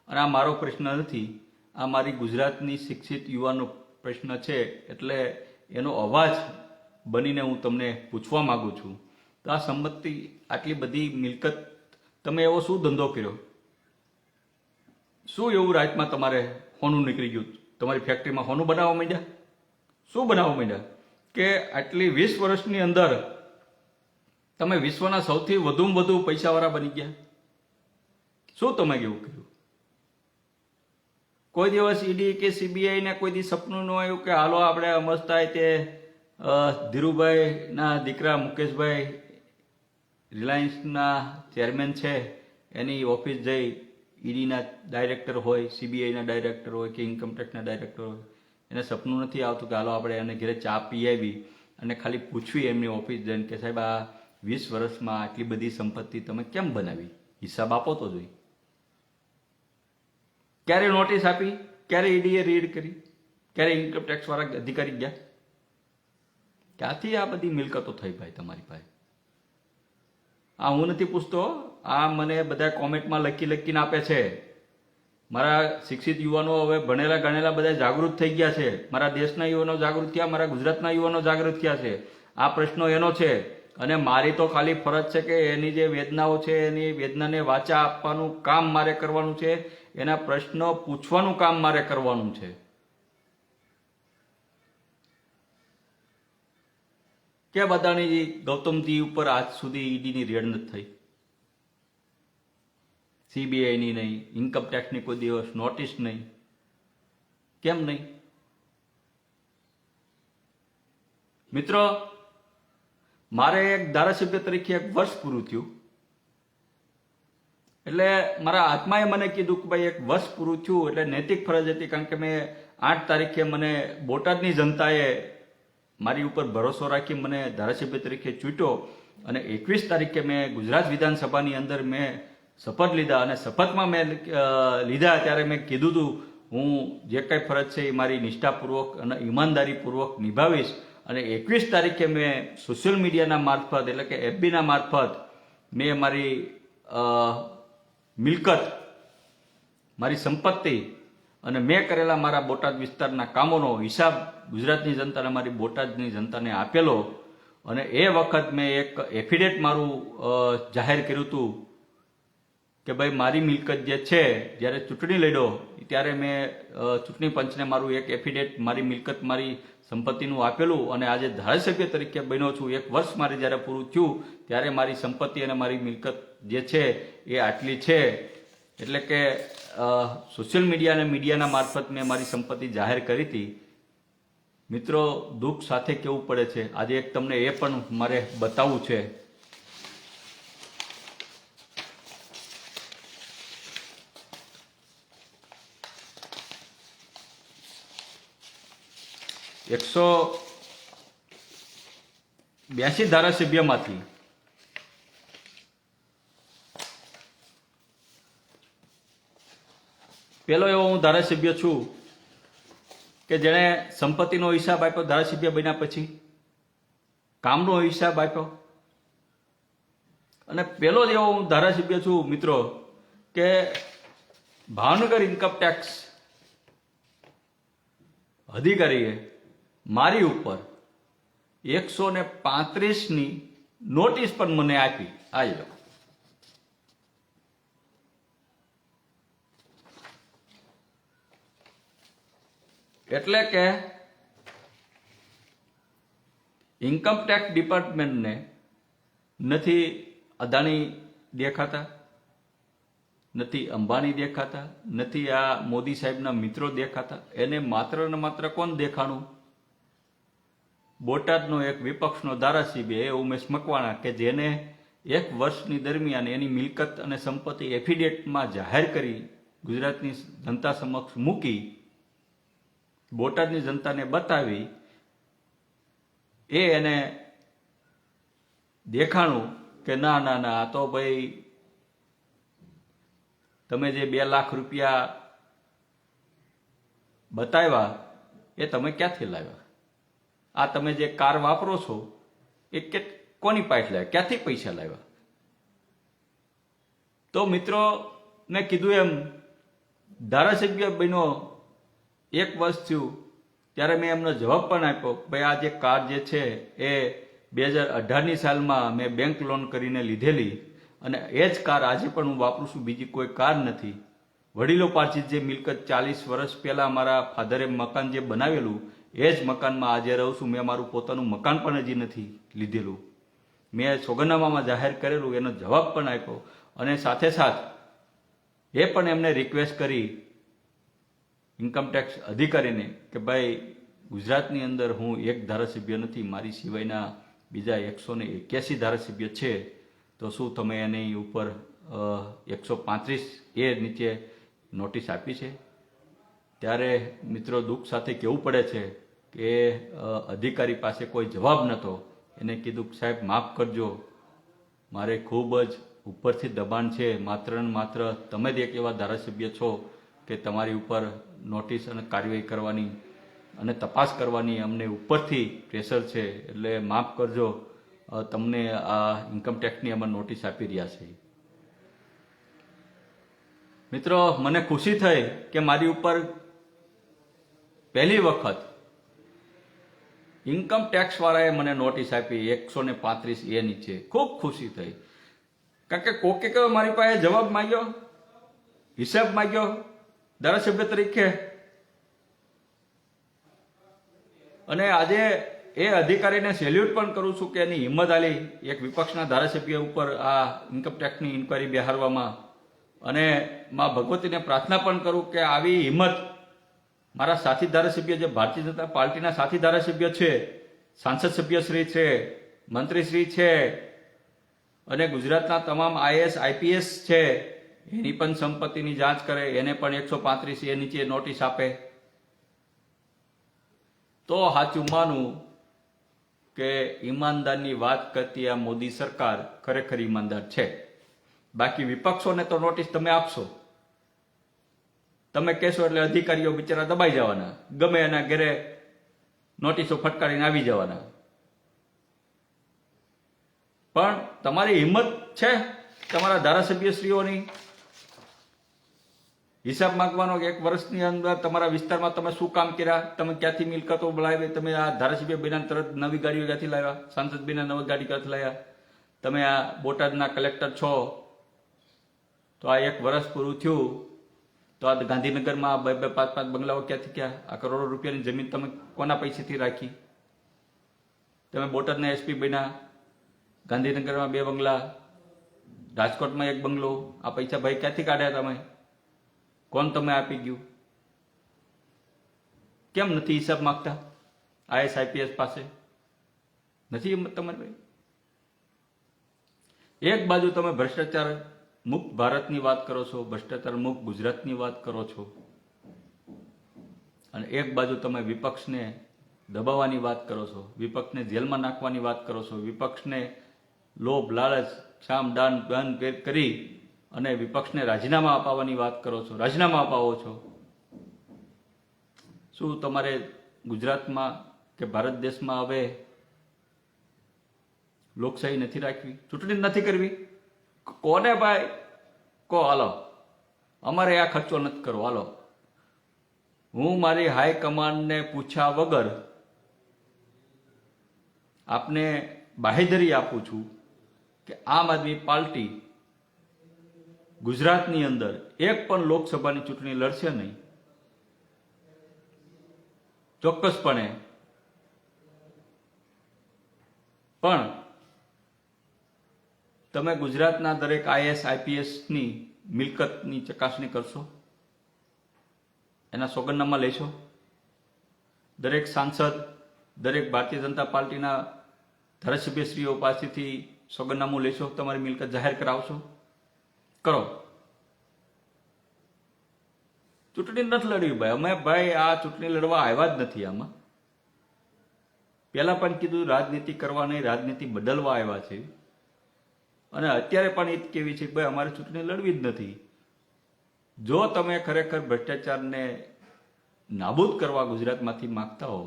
[SPEAKER 1] અને આ મારો પ્રશ્ન નથી, આ મારી ગુજરાતની શિક્ષિત યુવાનો પ્રશ્ન છે, એટલે એનો અવાજ બનીને હું તમને પૂછવા માંગુ છું. તો આ સંપત્તિ, આટલી બધી મિલકત, તમે એવો શું ધંધો કર્યો? શું એવું રાતમાં તમારે હોનું નીકળી ગયું? તમારી ફેક્ટરીમાં હોનું બનાવવા માંડ્યા? શું બનાવવા માંડ્યા કે આટલી 20 વર્ષની અંદર તમે વિશ્વના સૌથી વધુમાં વધુ પૈસાવાળા બની ગયા? શું તમે કેવું કર્યું? કોઈ દિવસ ઈડી કે સીબીઆઈ ને કોઈ દિવસ સપનું ન આવ્યું કે હાલો આપણે મસ્ત થાય તે ધીરુભાઈના દીકરા મુકેશભાઈ રિલાયન્સના ચેરમેન છે એની ઓફિસ જઈ ઈડીના ડાયરેક્ટર હોય, સીબીઆઈના ડાયરેક્ટર હોય કે ઇન્કમટેક્સના ડાયરેક્ટર હોય, એને સપનું નથી આવતું કે હાલો આપણે એને ઘરે ચા પી આવી અને ખાલી પૂછવી એમની ઓફિસ જઈને કે સાહેબ આ 20 વર્ષમાં આટલી બધી સંપત્તિ તમે કેમ બનાવી? હિસાબ આપો તો જોઈ. ક્યારે નોટિસ આપી? ક્યારે ઈડીએ રીડ કરી? ક્યારે ઇન્કમટેક્સ વાળા અધિકારી ગયા? ક્યાંથી આ બધી મિલકતો થઈ ભાઈ તમારી પાસે? આ હું નથી પૂછતો, આ મને બધા કોમેન્ટમાં લખીને આપે છે. મારા શિક્ષિત યુવાનો હવે ભણેલા ગણેલા બધા જાગૃત થઈ ગયા છે. મારા દેશના યુવાનો જાગૃત થયા, મારા ગુજરાતના યુવાનો જાગૃત થયા છે. આ પ્રશ્નો એનો છે અને મારી તો ખાલી ફરજ છે કે એની જે વેદનાઓ છે એની વેદનાને વાચા આપવાનું કામ મારે કરવાનું છે, એના પ્રશ્નો પૂછવાનું કામ મારે કરવાનું છે. કેમ અદાણીજી ગૌતમજી ઉપર આજ સુધી ઈડીની રેડ નથી થઈ? સીબીઆઈની નહીં, ઇન્કમટેક્સની કોઈ દિવસ નોટિસ નહીં, કેમ નહીં? મિત્રો, મારે એક ધારાસભ્ય તરીકે 1 વર્ષ પૂરું થયું એટલે મારા આત્માએ મને કીધું કે ભાઈ 1 વર્ષ પૂરું થયું એટલે નૈતિક ફરજ હતી, કારણ કે મેં 8 તારીખે મને બોટાદની જનતાએ મારી ઉપર ભરોસો રાખી મને ધારાસભ્ય તરીકે ચૂંટ્યો અને 21 તારીખે મેં ગુજરાત વિધાનસભાની અંદર મેં શપથ લીધા અને શપથમાં મેં લીધા ત્યારે મેં કીધું હતું હું જે કંઈ ફરજ છે એ મારી નિષ્ઠાપૂર્વક અને ઈમાનદારીપૂર્વક નિભાવીશ. અને 21 તારીખે મેં સોશિયલ મીડિયાના મારફત એટલે કે એફબીના મારફત મેં મારી મિલકત, મારી સંપત્તિ અને મેં કરેલા મારા બોટાદ વિસ્તારના કામોનો હિસાબ ગુજરાતની જનતાને, મારી બોટાદની જનતાને આપેલો. અને એ વખત મેં એક એફિડેટ મારું જાહેર કર્યું હતું કે ભાઈ મારી મિલકત જે છે, જ્યારે ચૂંટણી લડ્યો ત્યારે મેં ચૂંટણી પંચને મારું એક એફિડેટ મારી મિલકત, મારી સંપત્તિનું આપેલું. અને આજે ધારાસભ્ય તરીકે બન્યો છું, 1 વર્ષ મારે જ્યારે પૂરું થયું ત્યારે મારી સંપત્તિ અને મારી મિલકત જે છે એ આટલી છે. એટલે કે સોશિયલ મીડિયા અને મીડિયાના મારફત મેં મારી સંપત્તિ જાહેર કરી હતી. મિત્રો, દુઃખ સાથે કહેવું પડે છે, આજે એક તમને એ પણ મારે બતાવવું છે. એકસો 82 ધારાસભ્યમાંથી પેલો એવો હું ધારાસભ્ય છું કે જેણે સંપત્તિનો હિસાબ આપ્યો ધારાસભ્ય બન્યા પછી, કામનો હિસાબ આપ્યો. અને પેલો જ એવો હું ધારાસભ્ય છું મિત્રો કે ભાવનગર ઇન્કમટેક્સ અધિકારીએ મારી ઉપર 135ની નોટિસ પણ મને આપી. આવી લો, એટલે કે ઇન્કમટેક્સ ડિપાર્ટમેન્ટને નથી અદાણી દેખાતા, નથી અંબાણી દેખાતા, નથી આ મોદી સાહેબના મિત્રો દેખાતા. એને માત્ર ને માત્ર કોણ દેખાણું? બોટાદનો એક વિપક્ષનો ધારાસભ્ય એ ઉમેશ મકવાણા, કે જેને 1 વર્ષની દરમિયાન એની મિલકત અને સંપત્તિ એફિડેવિટમાં જાહેર કરી ગુજરાતની જનતા સમક્ષ મૂકી, બોટાદની જનતાને બતાવી, એને દેખાણું કે ના ના ના, આ તો ભાઈ તમે જે 2 લાખ રૂપિયા બતાવ્યા એ તમે ક્યાંથી લાવ્યા? આ તમે જે કાર વાપરો છો એ કોની પાસે લાવ્યા? ક્યાંથી પૈસા લાવ્યા? તો મિત્રો, મેં કીધું એમ ધારાસભ્ય બન્યો 1 વર્ષ થયું ત્યારે મેં એમનો જવાબ પણ આપ્યો, ભાઈ આ જે કાર જે છે એ 2018ની સાલમાં મેં બેંક લોન કરીને લીધેલી અને એ જ કાર આજે પણ હું વાપરું છું, બીજી કોઈ કાર નથી. વડીલો પાર્થિત જે મિલકત 40 વર્ષ પહેલા મારા ફાધરે મકાન જે બનાવેલું એ જ મકાનમાં આજે રહું છું. મેં મારું પોતાનું મકાન પણ હજી નથી લીધેલું. મેં સોગંદનામામાં જાહેર કરેલું, એનો જવાબ પણ આપ્યો. અને સાથે સાથ એ પણ એમને રિક્વેસ્ટ કરી ઇન્કમટેક્સ અધિકારીને કે ભાઈ ગુજરાતની અંદર હું એક ધારાસભ્ય નથી, મારી સિવાયના બીજા 181 ધારાસભ્ય છે, તો શું તમે એની ઉપર 135A નીચે નોટિસ આપી છે? ત્યારે મિત્રો દુઃખ સાથે કહેવું પડે છે કે અધિકારી પાસે કોઈ જવાબ નહોતો. એને કીધું કે સાહેબ માફ કરજો, મારે ખૂબ જ ઉપરથી દબાણ છે, માત્ર ને માત્ર તમે જ એક એવા ધારાસભ્ય છો કે તમારી ઉપર નોટિસ અને કાર્યવાહી કરવાની અને તપાસ કરવાની અમને ઉપરથી પ્રેશર છે, એટલે માફ કરજો, તમને આ ઇન્કમટેક્સની અમે નોટિસ આપી રહ્યા છે. મિત્રો, મને ખુશી થઈ કે મારી ઉપર પહેલી વખત ઇન્કમટેક્સ વાળાએ મને નોટિસ આપી 135A નીચે. ખૂબ ખુશી થઈ, કારણ કે કોકે મારી પાસે જવાબ માંગ્યો, હિસાબ માંગ્યો ધારાસભ્ય તરીકે, અને આજે એ અધિકારીને સેલ્યુટ પણ કરું છું કે એની હિંમત આલી એક વિપક્ષના ધારાસભ્ય ઉપર આ ઇન્કમટેક્સની ઇન્કવાયરી બેહારવામાં. અને માં ભગવતીને પ્રાર્થના પણ કરું કે આવી હિંમત મારા સાથી ધારાસભ્ય, જે ભારતીય જનતા પાર્ટીના સાથી ધારાસભ્ય છે, સાંસદ સભ્યશ્રી છે, મંત્રીશ્રી છે, અને ગુજરાતના તમામ IAS IPS છે, એની પણ સંપત્તિની જાંચ કરે, એને પણ 135A નીચે નોટિસ આપે, તો સાચું માનું કે ઈમાનદારની વાત કરતી આ મોદી સરકાર ખરેખર ઈમાનદાર છે. બાકી વિપક્ષોને તો નોટિસ તમે આપશો, તમે કહેશો એટલે અધિકારીઓ બિચારા દબાઈ જવાના, ગમે એના ઘરે નોટિસો ફટકારીને આવી જવાના. પણ તમારી હિંમત છે તમારા ધારાસભ્યશ્રીઓની હિસાબ માંગવાનો કે 1 વર્ષની અંદર તમારા વિસ્તારમાં તમે શું કામ કર્યા, તમે ક્યાંથી મિલકતો લાવી, તમે આ ધારાસભ્ય બન્યા તરત નવી ગાડીઓ ક્યાંથી લાવ્યા, સાંસદ બન્યા નવી ગાડી ક્યાંથી લાવ્યા, તમે આ બોટાદના કલેક્ટર છો તો આ 1 વર્ષ પૂરું થયું તો આ ગાંધીનગરમાં 2-2, 5-5 બંગલાઓ ક્યાંથી ક્યાં, આ કરોડો રૂપિયાની જમીન તમે કોના પૈસેથી રાખી? તમે બોટાદના SP બન્યા, ગાંધીનગરમાં 2 બંગલા, રાજકોટમાં 1 બંગલો, આ પૈસા ભાઈ ક્યાંથી કાઢ્યા તમે? કોણ તમે આપી ગયું? કેમ નથી હિસાબ માંગતા IAS IPS પાસે? નથી હિંમત તમારી ભાઈ? એક બાજુ તમે ભ્રષ્ટાચાર મુક્ત ભારતની વાત કરો છો, ભ્રષ્ટાચાર મુક્ત ગુજરાતની વાત કરો છો, અને એક બાજુ તમે વિપક્ષને દબાવવાની વાત કરો છો, વિપક્ષને જેલમાં નાખવાની વાત કરો છો, વિપક્ષને લોભ લાલચ શામ દાન બંધ કરી અને વિપક્ષને રાજીનામા અપાવવાની વાત કરો છો, રાજીનામા અપાવો છો. શું તમારે ગુજરાતમાં કે ભારત દેશમાં હવે લોકશાહી નથી રાખવી, ચૂંટણી નથી કરવી? કોને ભાઈ કહો, હાલો અમારે આ ખર્ચો નથી કરવો, હાલો હું મારી હાઈકમાન્ડને પૂછ્યા વગર આપને બાહેધરી આપું છું કે આમ આદમી પાર્ટી ગુજરાતની અંદર એક પણ લોકસભાની ચૂંટણી લડશે નહીં. ચોક્કસપણે પણ તમે ગુજરાતના દરેક આઈએસ આઈપીએસની મિલકતની ચકાસણી કરશો, એના સોગંદનામા લેશો, દરેક સાંસદ, દરેક ભારતીય જનતા પાર્ટીના ધારાસભ્યશ્રીઓ પાસેથી સોગંદનામું લેશો, તમારી મિલકત જાહેર કરાવશો? કરો. ચૂંટણી નથી લડવી ભાઈ, અમે ભાઈ આ ચૂંટણી લડવા આવ્યા જ નથી. આમાં પહેલા પણ કીધું રાજનીતિ કરવા નહીં, રાજનીતિ બદલવા આવ્યા છે. અને અત્યારે પણ એ જ કેવી છે ભાઈ અમારે ચૂંટણી લડવી જ નથી. જો તમે ખરેખર ભ્રષ્ટાચારને નાબૂદ કરવા ગુજરાતમાંથી માંગતા હો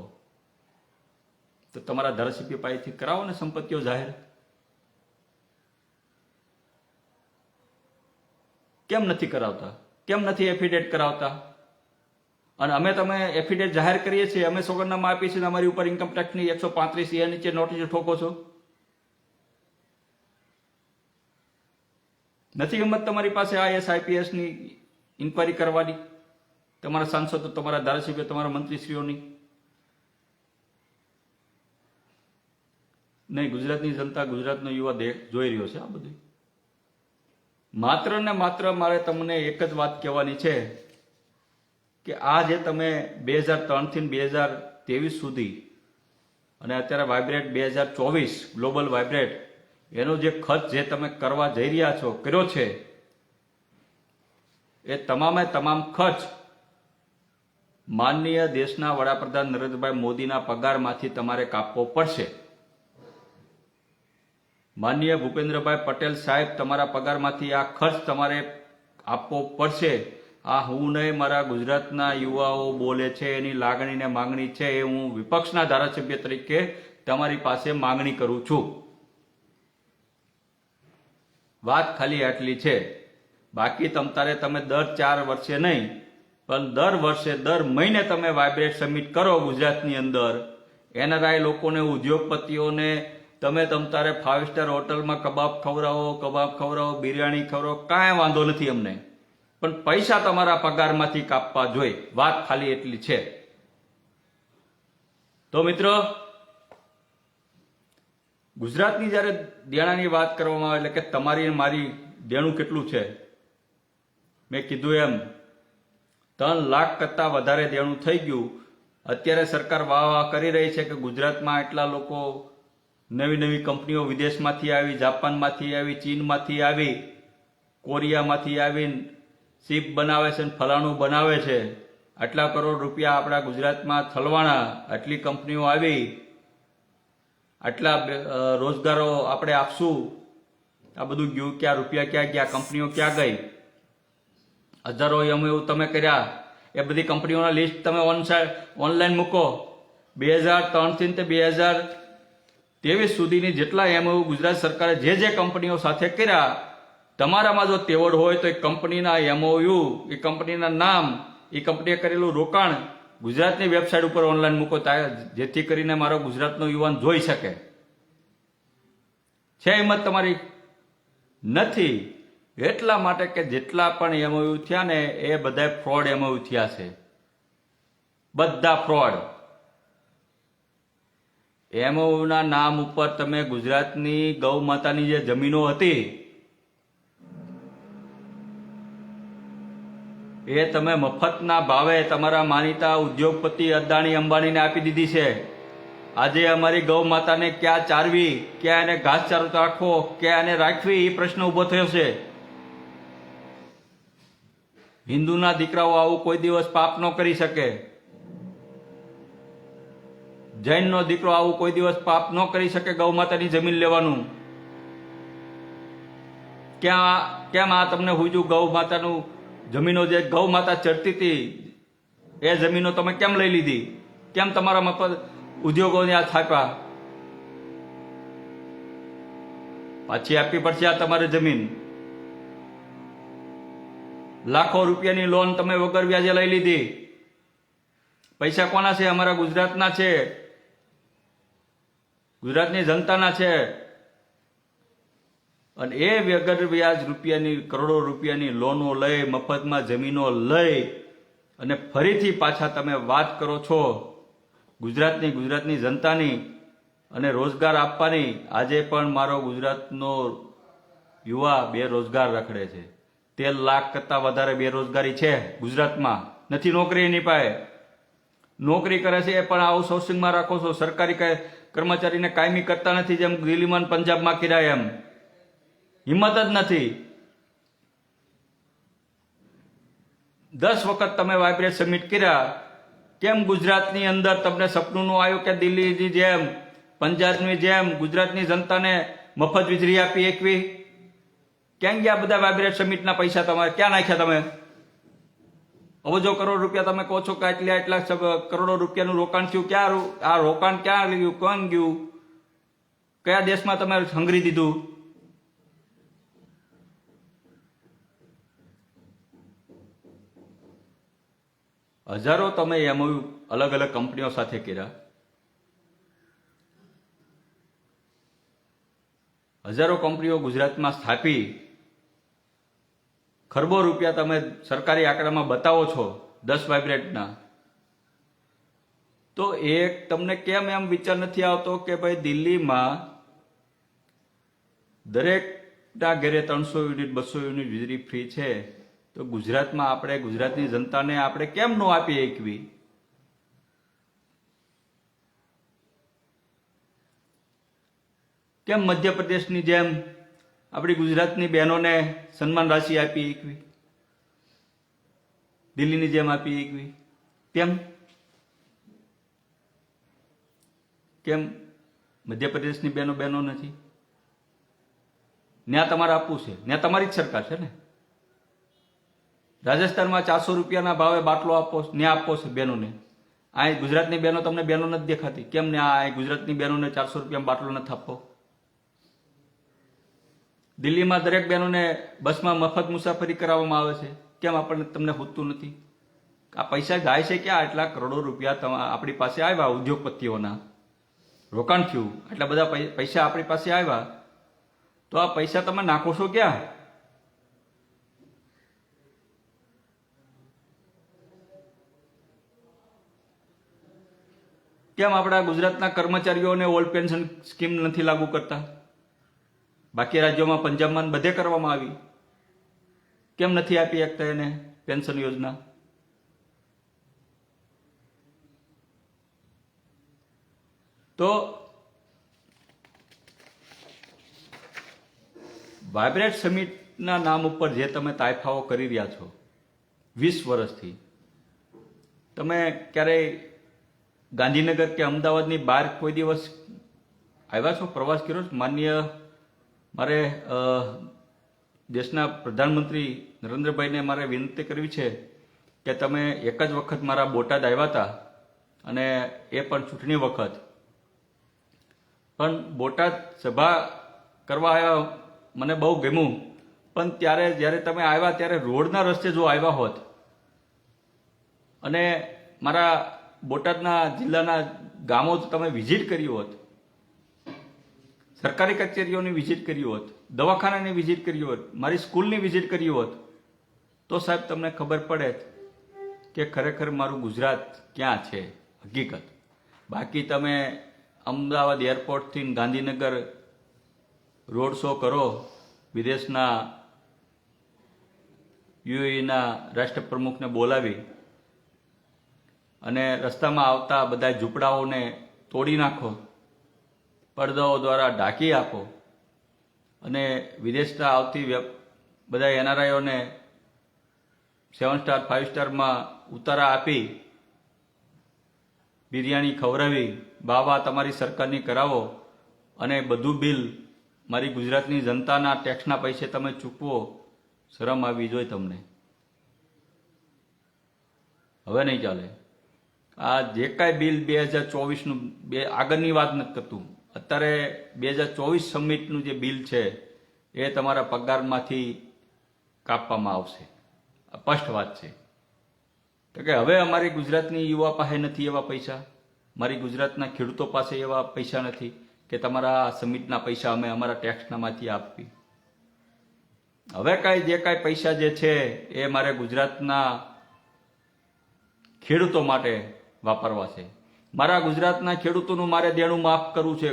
[SPEAKER 1] તો તમારા ધારાસભ્ય પાસેથી કરાવો ને સંપત્તિઓ જાહેર. કેમ નથી કરાવતા? કેમ નથી એફિડેટ કરાવતા? અને અમે તમે એફિડેટ જાહેર કરીએ છીએ, અમે સોગંદનામા આપીએ છીએ, અમારી ઉપર ઇન્કમ ટેક્સની 135 નીચે નોટિસ ઠોકો છો. નથી હિંમત તમારી પાસે આઈએસ આઈપીએસની ઇન્કવાયરી કરવાની, તમારા સાંસદો, તમારા ધારાસભ્ય, તમારા મંત્રીશ્રીઓની? નહીં, ગુજરાતની જનતા, ગુજરાતનો યુવા જોઈ રહ્યો છે આ બધું. માત્ર ને માત્ર મારે તમને એક જ વાત કહેવાની છે કે આ જે તમે 2003 થી 2023 સુધી અને અત્યારે વાઇબ્રેટ 2024 ગ્લોબલ વાઇબ્રેટ, એનો જે ખર્ચ જે તમે કરવા જઈ રહ્યા છો, કર્યો છે, એ તમામે તમામ ખર્ચ માનનીય દેશના વડાપ્રધાન નરેન્દ્રભાઈ મોદીના પગારમાંથી તમારે કાપવો પડશે. માનનીય ભૂપેન્દ્રભાઈ પટેલ સાહેબ તમારા પગારમાંથી આ ખર્ચ તમારે આપવો પડશે. આ હું નહીં, મારા ગુજરાતના યુવાઓ બોલે છે, એની લાગણી ને માંગણી છે, એ હું વિપક્ષના ધારાસભ્ય તરીકે તમારી પાસે માંગણી કરું છું. વાત ખાલી આટલી છે. બાકી તમતારે તમે દર 4 વર્ષે નહીં પણ દર વર્ષે, દર મહિને તમે વાઇબ્રેટ સમિટ કરો ગુજરાતની અંદર. એનઆરઆઈ લોકોને, ઉદ્યોગપતિઓને તમે તમતારે 5 સ્ટાર હોટલમાં કબાબ ખવડાવો, બિરયાની ખવડાવો, કાંઈ વાંધો નથી અમને, પણ પૈસા તમારા પગારમાંથી કાપવા જોઈએ. વાત ખાલી એટલી છે. તો મિત્રો, ગુજરાતની જ્યારે દેણાની વાત કરવામાં આવે, એટલે કે તમારી મારી દેણું કેટલું છે, મેં કીધું એમ 3 લાખ કરતા વધારે દેણું થઈ ગયું. અત્યારે સરકાર વાહ કરી રહી છે કે ગુજરાતમાં એટલા લોકો, નવી નવી કંપનીઓ વિદેશમાંથી આવી, જાપાનમાંથી આવી, ચીનમાંથી આવી, કોરિયામાંથી આવીને શિપ બનાવે છે, ફલાણું બનાવે છે, આટલા કરોડ રૂપિયા આપણા ગુજરાતમાં થલવાણા, આટલી કંપનીઓ આવી, આટલા રોજગારો આપણે આપશું. આ બધું ગયું ક્યાં? રૂપિયા ક્યાં ગયા? કંપનીઓ ક્યાં ગઈ? હજારો એમઓયુ તમે કર્યા, એ બધી કંપનીઓના લિસ્ટ તમે ઓનલાઈન મૂકો. 2003 થી 2023 સુધીની જેટલા એમઓયુ ગુજરાત સરકારે જે કંપનીઓ સાથે કર્યા, તમારામાં જો તેવડ હોય તો એ કંપનીના એમઓયુ, એ કંપનીના નામ, એ કંપનીએ કરેલું રોકાણ ગુજરાતની વેબસાઇટ ઉપર ઓનલાઈન મૂકો, જેથી કરીને મારો ગુજરાતનો યુવાન જોઈ શકે. છે હિંમત તમારી? નથી. એટલા માટે કે જેટલા પણ એમઓયુ થયા ને, એ બધા ફ્રોડ એમઓયુ થયા છે, બધા ફ્રોડ. એમઓયુના નામ ઉપર તમે ગુજરાતની ગૌ માતાની જે જમીનો હતી એ તમે મફતના ભાવે તમારા માનીતા ઉદ્યોગપતિ અદાણી અંબાણીને આપી દીધી છે. આજે અમારી ગૌ માતાને ક્યાં ચારવી, ક્યાં એને ઘાસચારો રાખવો, ક્યાં એને રાખવી, એ પ્રશ્ન ઉભો થયો છે. હિન્દુના દીકરાઓ આવું કોઈ દિવસ પાપ ન કરી શકે. જૈનનો દીકરો આવું કોઈ દિવસ પાપ ન કરી શકે ગૌ માતાની જમીન લેવાનું. કેમ આ તમને હુજુ ગૌ માતાનું જમીનો, જે ગૌ માતા ચરતી હતી એ જમીનો તમે કેમ લઈ લીધી? કેમ તમારા મફત ઉદ્યોગોને આ થાપ્યા? પાછી આપવી પડશે આ તમારે જમીન. લાખો રૂપિયાની લોન તમે વગર વ્યાજે લઈ લીધી. પૈસા કોના છે? અમારા ગુજરાતના છે, ગુજરાતની જનતાના છે. અને એ વગર વ્યાજ રૂપિયાની, કરોડો રૂપિયાની લોનો લઈ, મફતમાં જમીનો લઈ અને ફરીથી પાછા તમે વાત કરો છો ગુજરાતની જનતાની. અને રોજગાર આપવાની આજે પણ મારો ગુજરાતનો યુવા બેરોજગાર રખડે છે. 13 લાખ કરતાં વધારે બેરોજગારી છે ગુજરાતમાં. નથી નોકરી એની પાસે. નોકરી કરે છે એ પણ આઉટસોર્સિંગમાં રાખો છો. સરકારી કર્મચારીને કાયમી કરતા નથી, જેમ દિલ્હીમાં પંજાબમાં કર્યા એમ. હિંમત જ નથી. 10 વખત તમે વાઇબ્રેટ સમિટ કર્યા, કેમ ગુજરાતની અંદર તમને સપનું ન આવ્યું કે દિલ્હીની જેમ, પંજાબની જેમ ગુજરાતની જનતાને મફત વીજળી આપી એકવી? ક્યાં ગયા બધા વાઇબ્રેટ સમિટના પૈસા? તમારે ક્યાં નાખ્યા તમે? અબજો કરોડ રૂપિયા તમે કહો છો કે એટલા કરોડો રૂપિયાનું રોકાણ થયું. ક્યાં આ રોકાણ ક્યાં ગયું? કોણ ગયું? કયા દેશમાં તમે હંગરી દીધું? હજારો તમે એમઓયુ અલગ અલગ કંપનીઓ સાથે કર્યા. હજારો કંપનીઓ ગુજરાતમાં સ્થાપી. ખરબો રૂપિયા તમે સરકારી આંકડામાં બતાવો છો 10 વાઇબ્રેટના. તો એક તમને કેમ એમ વિચાર નથી આવતો કે ભાઈ દિલ્હીમાં દરેકના ઘરે 300 યુનિટ 200 યુનિટ વીજળી ફ્રી છે, તો ગુજરાતમાં આપણે ગુજરાતની જનતાને આપણે કેમ ન આપી એકવી? કેમ મધ્યપ્રદેશની જેમ આપણી ગુજરાતની બહેનોને સન્માન રાશિ આપી એકવી? દિલ્હીની જેમ આપી એકવી? કેમ કેમ મધ્યપ્રદેશની બહેનો નથી? ન્યા તમારે આપવું છે, ન્યા તમારી જ સરકાર છે ને. રાજસ્થાનમાં 400 રૂપિયાના ભાવે બાટલો આપો, ન્યા આપવો છે બહેનોને. આ ગુજરાતની બહેનો તમને બહેનો નથી દેખાતી? કેમ ને આ ગુજરાતની બહેનોને 400 રૂપિયામાં બાટલો નથી આપવો? દિલ્હીમાં દરેક બહેનોને બસમાં મફત મુસાફરી કરાવવામાં આવે છે, કેમ આપણને તમને હોતું નથી? આ પૈસા જાય છે ક્યાં? આટલા કરોડો રૂપિયા આપણી પાસે આવ્યા, ઉદ્યોગપતિઓના રોકાણ થયું, આટલા બધા પૈસા આપણી પાસે આવ્યા, તો આ પૈસા તમે નાખો છો ક્યાં? કેમ આપણા ગુજરાતના કર્મચારીઓને ઓલ્ડ પેન્શન સ્કીમ નથી લાગુ કરતા? બાકી રાજ્યોમાં, પંજાબમાં બધે કરવામાં આવી. કેમ નથી આપી શકતા એને પેન્શન યોજના? તો વાઇબ્રેટ સમિટના નામ ઉપર જે તમે તાયફાઓ કરી રહ્યા છો 20 વર્ષથી, તમે ક્યારેય ગાંધીનગર કે અમદાવાદની બહાર કોઈ દિવસ આવ્યા છો? પ્રવાસ કર્યો? માનનીય મારે દેશના પ્રધાનમંત્રી નરેન્દ્રભાઈને મારે વિનંતી કરવી છે કે તમે એક જ વખત મારા બોટાદ આવ્યા હતા, અને એ પણ ચૂંટણી વખત. પણ બોટાદ સભા કરવા આવ્યા, મને બહુ ગમ્યું. પણ ત્યારે જ્યારે તમે આવ્યા ત્યારે રોડના રસ્તે જો આવ્યા હોત અને મારા બોટાદના જિલ્લાના ગામો તમે વિઝિટ કરી હોત, સરકારી કચેરીઓની વિઝિટ કરી હોત, દવાખાનાની વિઝિટ કરી હોત, મારી સ્કૂલની વિઝિટ કરી હોત, તો સાહેબ તમને ખબર પડે કે ખરેખર મારું ગુજરાત ક્યાં છે હકીકત. બાકી તમે અમદાવાદ એરપોર્ટથી ગાંધીનગર રોડ શો કરો, વિદેશના યુએઈના રાષ્ટ્રપ્રમુખને બોલાવી અને રસ્તામાં આવતા બધા ઝૂંપડાઓને તોડી નાખો, પડદાઓ દ્વારા ઢાંકી આપો, અને વિદેશના આવતી બધા એનઆરઆઈઓને 7 સ્ટાર 5 સ્ટારમાં ઉતારા આપી, બિરયાની ખવડાવી, વાહ તમારી સરકારની કરાવો, અને બધું બિલ મારી ગુજરાતની જનતાના ટેક્સના પૈસે તમે ચૂકવો. શરમ આવવી જોઈએ તમને. હવે નહીં ચાલે. આ જે કાંઈ બિલ 2024નું, આગળની વાત નથી કરતું, અત્યારે 2024 સમિટનું જે બિલ છે એ તમારા પગારમાંથી કાપવામાં આવશે. સ્પષ્ટ વાત છે. તો કે હવે અમારી ગુજરાતની યુવા પાસે નથી એવા પૈસા, મારી ગુજરાતના ખેડૂતો પાસે એવા પૈસા નથી કે તમારા સમિટના પૈસા અમે અમારા ટેક્સનામાંથી આપવી. હવે કાંઈ જે કાંઈ પૈસા જે છે એ મારે ગુજરાતના ખેડૂતો માટે વાપરવા છે. મારા ગુજરાતના ખેડૂતોનું મારે દેણું માફ કરવું છે,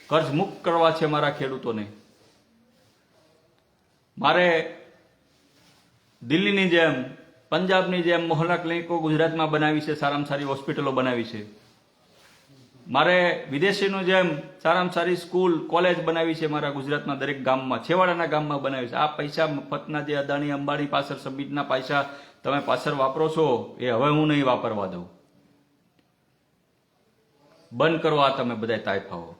[SPEAKER 1] કર્જ મુક્ત કરવા છે મારા ખેડૂતોને. મારે દિલ્હીની જેમ, પંજાબની જેમ મોહલ્લા ક્લિનિકો ગુજરાતમાં બનાવી છે, સારામાં સારી હોસ્પિટલો બનાવી છે. મારે વિદેશીનું જેમ સારામાં સારી સ્કૂલ, કોલેજ બનાવી છે મારા ગુજરાતના દરેક ગામમાં, છેવાડાના ગામમાં બનાવી છે. આ પૈસા મફતના જે અદાણી અંબાણી પાછળ સબમિટના પૈસા તમે પાછળ વાપરો છો, એ હવે હું નહીં વાપરવા દઉં. બંધ કરો આ તમે બધા તાઇફાઓ.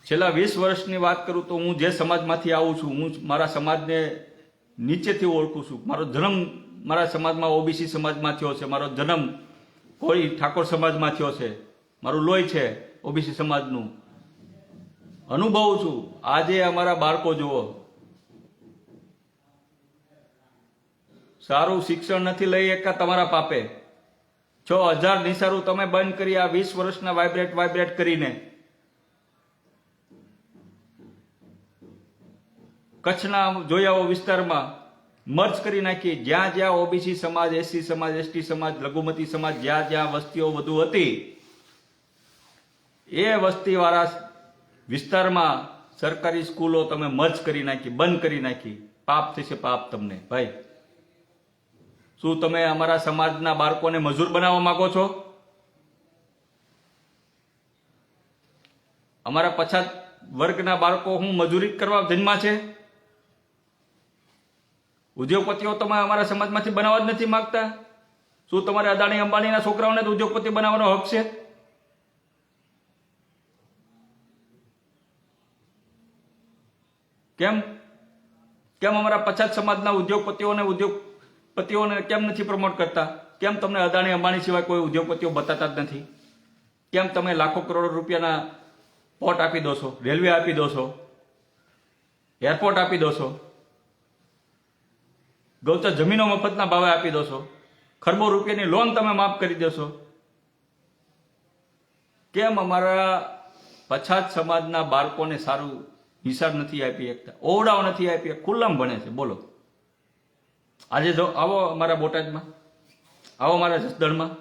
[SPEAKER 1] છેલ્લા 20 વર્ષની વાત કરું તો હું જે સમાજમાંથી આવું છું, હું મારા સમાજને નીચેથી ઓળખું છું. મારો જન્મ મારા સમાજમાં ઓબીસી સમાજમાં થયો છે, મારો જન્મ કોઈ ઠાકોર સમાજમાં થયો છે, મારું લોહી છે ઓબીસી સમાજનું. અનુભવું છું. આજે અમારા બાળકો જુઓ, સારું શિક્ષણ નથી લઈ શકતા તમારા પાપે. 6000 નિસારું તમે બંધ કરી આ 20 વર્ષના વાઇબ્રેટ કરીને કચ્છના જોયાઓ વિસ્તારમાં મર્જ કરી નાખી. જ્યાં જ્યાં ઓબીસી સમાજ, એસસી સમાજ, એસટી સમાજ, લઘુમતી સમાજ, જ્યાં જ્યાં વસ્તીઓ વધુ હતી, એ વસ્તીવાળા વિસ્તારમાં સરકારી સ્કૂલો તમે મર્જ કરી નાખી, બંધ કરી નાખી. પાપ થશે પાપ તમને ભાઈ. શું તમે અમારા સમાજના બાળકોને મજૂર બનાવવા માંગો છો? અમારા પછાત વર્ગના બાળકો હું મજૂરી કરવા જન્મા છે? ઉદ્યોગપતિઓ તમે અમારા સમાજમાંથી બનાવવા જ નથી માંગતા? શું તમારે અદાણી અંબાણીના છોકરાઓને જ ઉદ્યોગપતિ બનાવવાનો હક છે? કેમ કેમ અમારા પછાત સમાજના ઉદ્યોગપતિઓને કેમ નથી પ્રમોટ કરતા? કેમ તમને અદાણી અંબાણી સિવાય કોઈ ઉદ્યોગપતિઓ બતાતા જ નથી? કેમ તમે લાખો કરોડો રૂપિયાના પોર્ટ આપી દો છો, રેલવે આપી દો છો, એરપોર્ટ આપી દો છો, ગૌચર જમીનો મફતના ભાવે આપી દો છો, ખરબો રૂપિયાની લોન તમે માફ કરી દેશો? કેમ અમારા પછાત સમાજના બાળકોને સારું નિશાળ નથી આપી શકતા, ઓરડાઓ નથી આપી, ખુલ્લામાં ભણે છે? બોલો. આજે જો આવો અમારા બોટાદમાં, આવો અમારા જસદણમાં,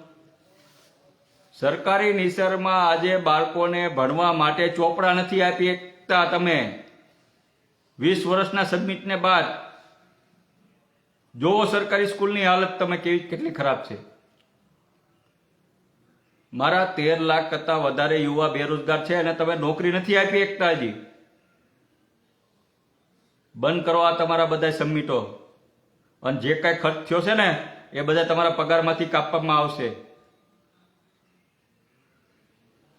[SPEAKER 1] સરકારી નિશાળમાં આજે બાળકોને ભણવા માટે ચોપડા નથી આપી શકતા. તમે 20 વર્ષના સબમિટને બાદ જોવો સરકારી સ્કૂલની હાલત તમે કેટલી ખરાબ છે. મારા 13 લાખ કરતા વધારે યુવા બેરોજગાર છે અને તમે નોકરી નથી આપી શકતા. હજી બંધ કરો આ તમારા બધા સબમિટો, અને જે કાંઈ ખર્ચ થયો છે ને એ બધા તમારા પગારમાંથી કાપવામાં આવશે.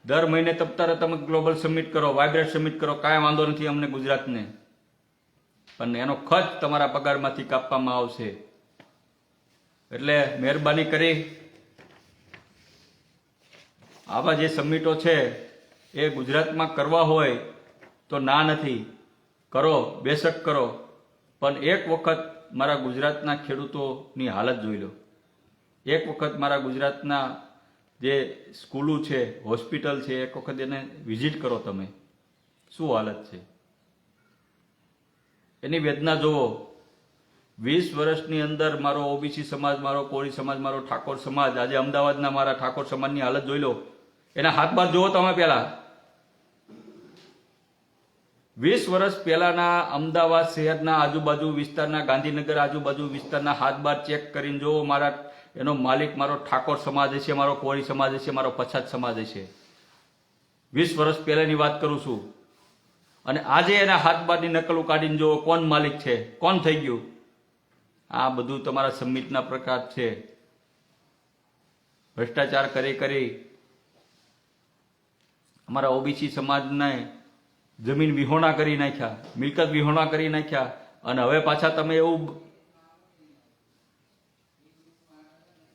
[SPEAKER 1] દર મહિને તપતારે તમે ગ્લોબલ સબમિટ કરો, વાઇબ્રેટ સબમિટ કરો, કાંઈ વાંધો નથી અમને ગુજરાતને, પણ એનો ખર્ચ તમારા પગારમાંથી કાપવામાં આવશે. એટલે મહેરબાની કરી આવા જે સબમિટો છે એ ગુજરાતમાં કરવા હોય તો ના નથી, કરો, બેશક કરો, પણ એક વખત મારા ગુજરાતના ખેડૂતોની હાલત જોઈ લો. એક વખત મારા ગુજરાતના જે સ્કૂલો છે, હોસ્પિટલ છે, એક વખત એને વિઝિટ કરો તમે. શું હાલત છે એની વેદના જુઓ. 20 વર્ષની અંદર મારો ઓબીસી સમાજ, મારો કોળી સમાજ, મારો ઠાકોર સમાજ, આજે અમદાવાદના મારા ઠાકોર સમાજની હાલત જોઈ લો. એના હાથ બાર જુઓ તમે. પહેલા 20 વર્ષ પહેલાના અમદાવાદ શહેરના આજુબાજુ વિસ્તારના, ગાંધીનગર આજુબાજુ વિસ્તારના હાથ બાર ચેક કરીને જુઓ. મારા એનો માલિક મારો ઠાકોર સમાજ હશે, મારો કોળી સમાજ હશે, મારો પછાત સમાજ હશે. 20 વર્ષ પહેલાની વાત કરું છું. અને આજે એના હાથ બારની નકલો કાઢીને જુઓ કોણ માલિક છે, કોણ થઈ ગયું. આ બધું તમારા સબમિટના પ્રકાર છે. ભ્રષ્ટાચાર કરી અમારા ઓબીસી સમાજને જમીન વિહોણા કરી નાખ્યા, મિલકત વિહોણા કરી નાખ્યા. અને હવે પાછા તમે એવું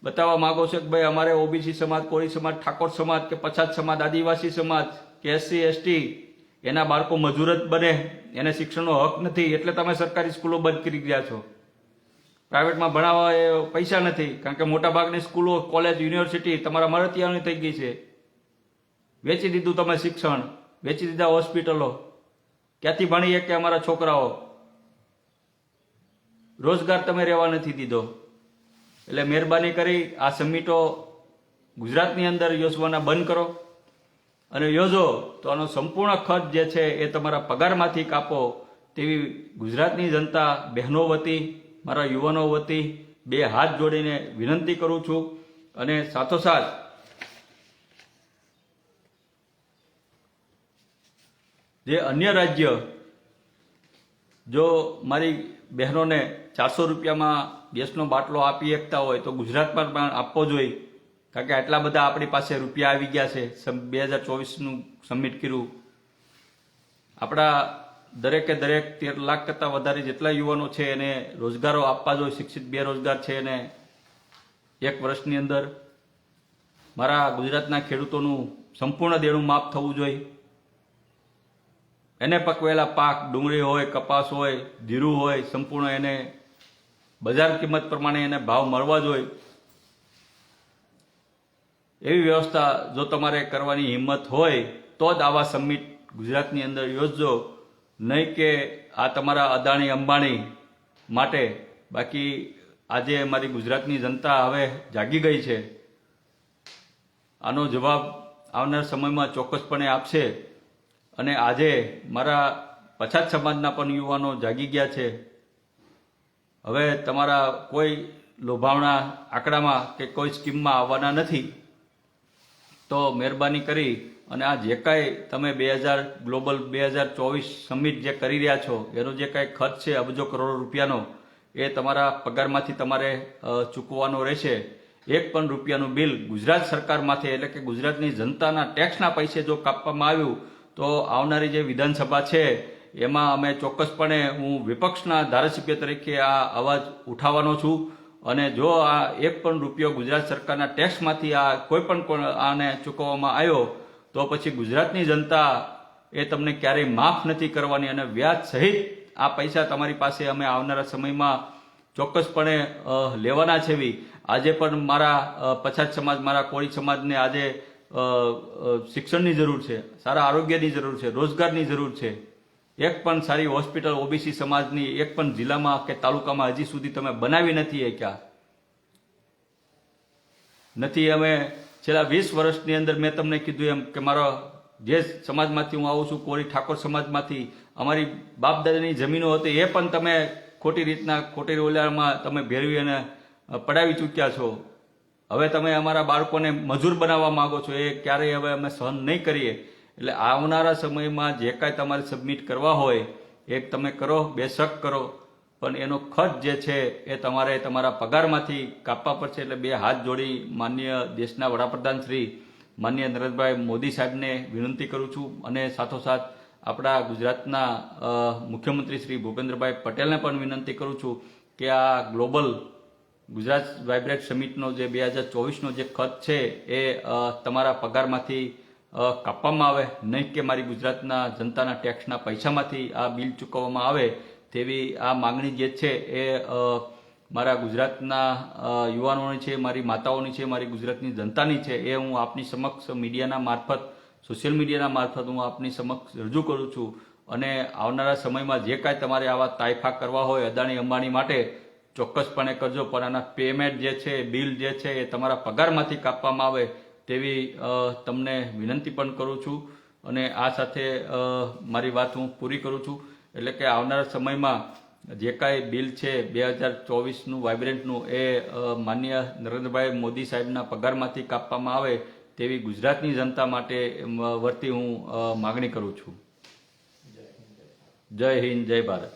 [SPEAKER 1] બતાવવા માંગો છો કે ભાઈ અમારે ઓબીસી સમાજ, કોળી સમાજ, ઠાકોર સમાજ કે પછાત સમાજ, આદિવાસી સમાજ કે એસસી એસટી એના બાળકો મજૂર જ બને, એને શિક્ષણનો હક નથી, એટલે તમે સરકારી સ્કૂલો બંધ કરી ગયા છો. પ્રાઇવેટમાં ભણાવવા એ પૈસા નથી, કારણ કે મોટાભાગની સ્કૂલો, કોલેજ, યુનિવર્સિટી તમારા મળતિયાઓની થઈ ગઈ છે. વેચી દીધું તમે શિક્ષણ, વેચી દીધા હોસ્પિટલો. ક્યાંથી ભણી કે અમારા છોકરાઓ? રોજગાર તમે રહેવા નથી દીધો. એટલે મહેરબાની કરી આ સમિટો ગુજરાતની અંદર યોજવાના બંધ કરો અને યોજો તો આનો સંપૂર્ણ ખર્ચ જે છે એ તમારા પગારમાંથી કાપો તેવી ગુજરાતની જનતા બહેનો વતી મારા યુવાનો વતી બે હાથ જોડીને વિનંતી કરું છું. અને સાથોસાથ જે અન્ય રાજ્ય જો મારી બહેનોને 400 રૂપિયામાં ગેસનો બાટલો આપી શકતા હોય તો ગુજરાતમાં પણ આપવો જોઈએ, કારણ કે આટલા બધા આપણી પાસે રૂપિયા આવી ગયા છે. 2024નું સબમિટ કર્યું. આપણા દરેકે દરેક 13 લાખ કરતાં વધારે જેટલા યુવાનો છે એને રોજગારો આપવા જોઈએ. શિક્ષિત બેરોજગાર છે એને 1 વર્ષની અંદર મારા ગુજરાતના ખેડૂતોનું સંપૂર્ણ દેણું માફ થવું જોઈએ. એને પકવેલા પાક ડુંગળી હોય, કપાસ હોય, જીરું હોય, સંપૂર્ણ એને બજાર કિંમત પ્રમાણે એને ભાવ મળવા જોઈએ. એવી વ્યવસ્થા જો તમારે કરવાની હિંમત હોય તો જ આવા સમિટ ગુજરાતની અંદર યોજજો, નહીં કે આ તમારા અદાણી અંબાણી માટે. બાકી આજે મારી ગુજરાતની જનતા હવે જાગી ગઈ છે. આનો જવાબ આવનાર સમયમાં ચોક્કસપણે આપશે. અને આજે મારા પછાત સમાજના પણ યુવાનો જાગી ગયા છે. હવે તમારા કોઈ લોભાવણા આંકડામાં કે કોઈ સ્કીમમાં આવવાના નથી. તો મહેરબાની કરી અને આ જે કાંઈ તમે ગ્લોબલ 2024 સમિટ જે કરી રહ્યા છો એનો જે કાંઈ ખર્ચ છે અબજો કરોડો રૂપિયાનો એ તમારા પગારમાંથી તમારે ચૂકવવાનો રહેશે. 1 પણ રૂપિયાનું બિલ ગુજરાત સરકારમાંથી એટલે કે ગુજરાતની જનતાના ટેક્સના પૈસે જો કાપવામાં આવ્યું તો આવનારી જે વિધાનસભા છે એમાં અમે ચોક્કસપણે હું વિપક્ષના ધારાસભ્ય તરીકે આ અવાજ ઉઠાવવાનો છું. અને જો આ 1 પણ રૂપિયો ગુજરાત સરકારના ટેક્સમાંથી આ કોઈ પણ આને ચૂકવવામાં આવ્યો તો પછી ગુજરાતની જનતા એ તમને ક્યારેય માફ નથી કરવાની અને વ્યાજ સહિત આ પૈસા તમારી પાસે અમે આવનારા સમયમાં ચોક્કસપણે લેવાના છે. આજે પણ મારા પછાત સમાજ, મારા કોળી સમાજને આજે શિક્ષણની જરૂર છે, સારા આરોગ્યની જરૂર છે, રોજગારની જરૂર છે. 1 પણ સારી હોસ્પિટલ ઓબીસી સમાજની 1 પણ જિલ્લામાં કે તાલુકામાં હજી સુધી તમે બનાવી નથી ક્યાં નથી. અમે છેલ્લા 20 વર્ષની અંદર મેં તમને કીધું એમ કે મારો જે સમાજમાંથી હું આવું છું, કોળી ઠાકોર સમાજમાંથી, અમારી બાપ દાદાની જમીનો હતી એ પણ તમે ખોટી રીતના ખોટી રોલામાં તમે ભેરવી અને પડાવી ચૂક્યા છો. હવે તમે અમારા બાળકોને મજૂર બનાવવા માંગો છો, એ ક્યારેય હવે અમે સહન નહીં કરીએ. એટલે આવનારા સમયમાં જે કાંઈ તમારે સબમિટ કરવા હોય એ તમે કરો, બેશક કરો, પણ એનો ખર્ચ જે છે એ તમારે તમારા પગારમાંથી કાપવા પડશે. એટલે બે હાથ જોડી માનનીય દેશના વડાપ્રધાન શ્રી માનનીય નરેન્દ્રભાઈ મોદી સાહેબને વિનંતી કરું છું. અને સાથોસાથ આપણા ગુજરાતના મુખ્યમંત્રી શ્રી ભૂપેન્દ્રભાઈ પટેલને પણ વિનંતી કરું છું કે આ ગ્લોબલ ગુજરાત વાઇબ્રન્ટ સમિટનો જે 2024નો જે ખર્ચ છે એ તમારા પગારમાંથી કાપવામાં આવે, નહીં કે મારી ગુજરાતના જનતાના ટેક્સના પૈસામાંથી આ બિલ ચૂકવવામાં આવે. તેવી આ માંગણી જે છે એ મારા ગુજરાતના યુવાનોની છે, મારી માતાઓની છે, મારી ગુજરાતની જનતાની છે. એ હું આપની સમક્ષ મીડિયાના મારફત, સોશિયલ મીડિયાના મારફત હું આપની સમક્ષ રજૂ કરું છું. અને આવનારા સમયમાં જે કાંઈ તમારે આવા તાયફા કરવા હોય અદાણી અંબાણી માટે ચોક્કસપણે કરજો, પણ આના પેમેન્ટ જે છે, બિલ જે છે એ તમારા પગારમાંથી કાપવામાં આવે તેવી તમને વિનંતી પણ કરું છું. અને આ સાથે મારી વાત હું પૂરી કરું છું. એટલે કે આવનારા સમયમાં જે કાંઈ બિલ છે 2024નું વાઇબ્રન્ટનું એ માનનીય નરેન્દ્રભાઈ મોદી સાહેબના પગારમાંથી કાપવામાં આવે તેવી ગુજરાતની જનતા માટે વર્તી હું માગણી કરું છું. જય હિન્દ, જય ભારત.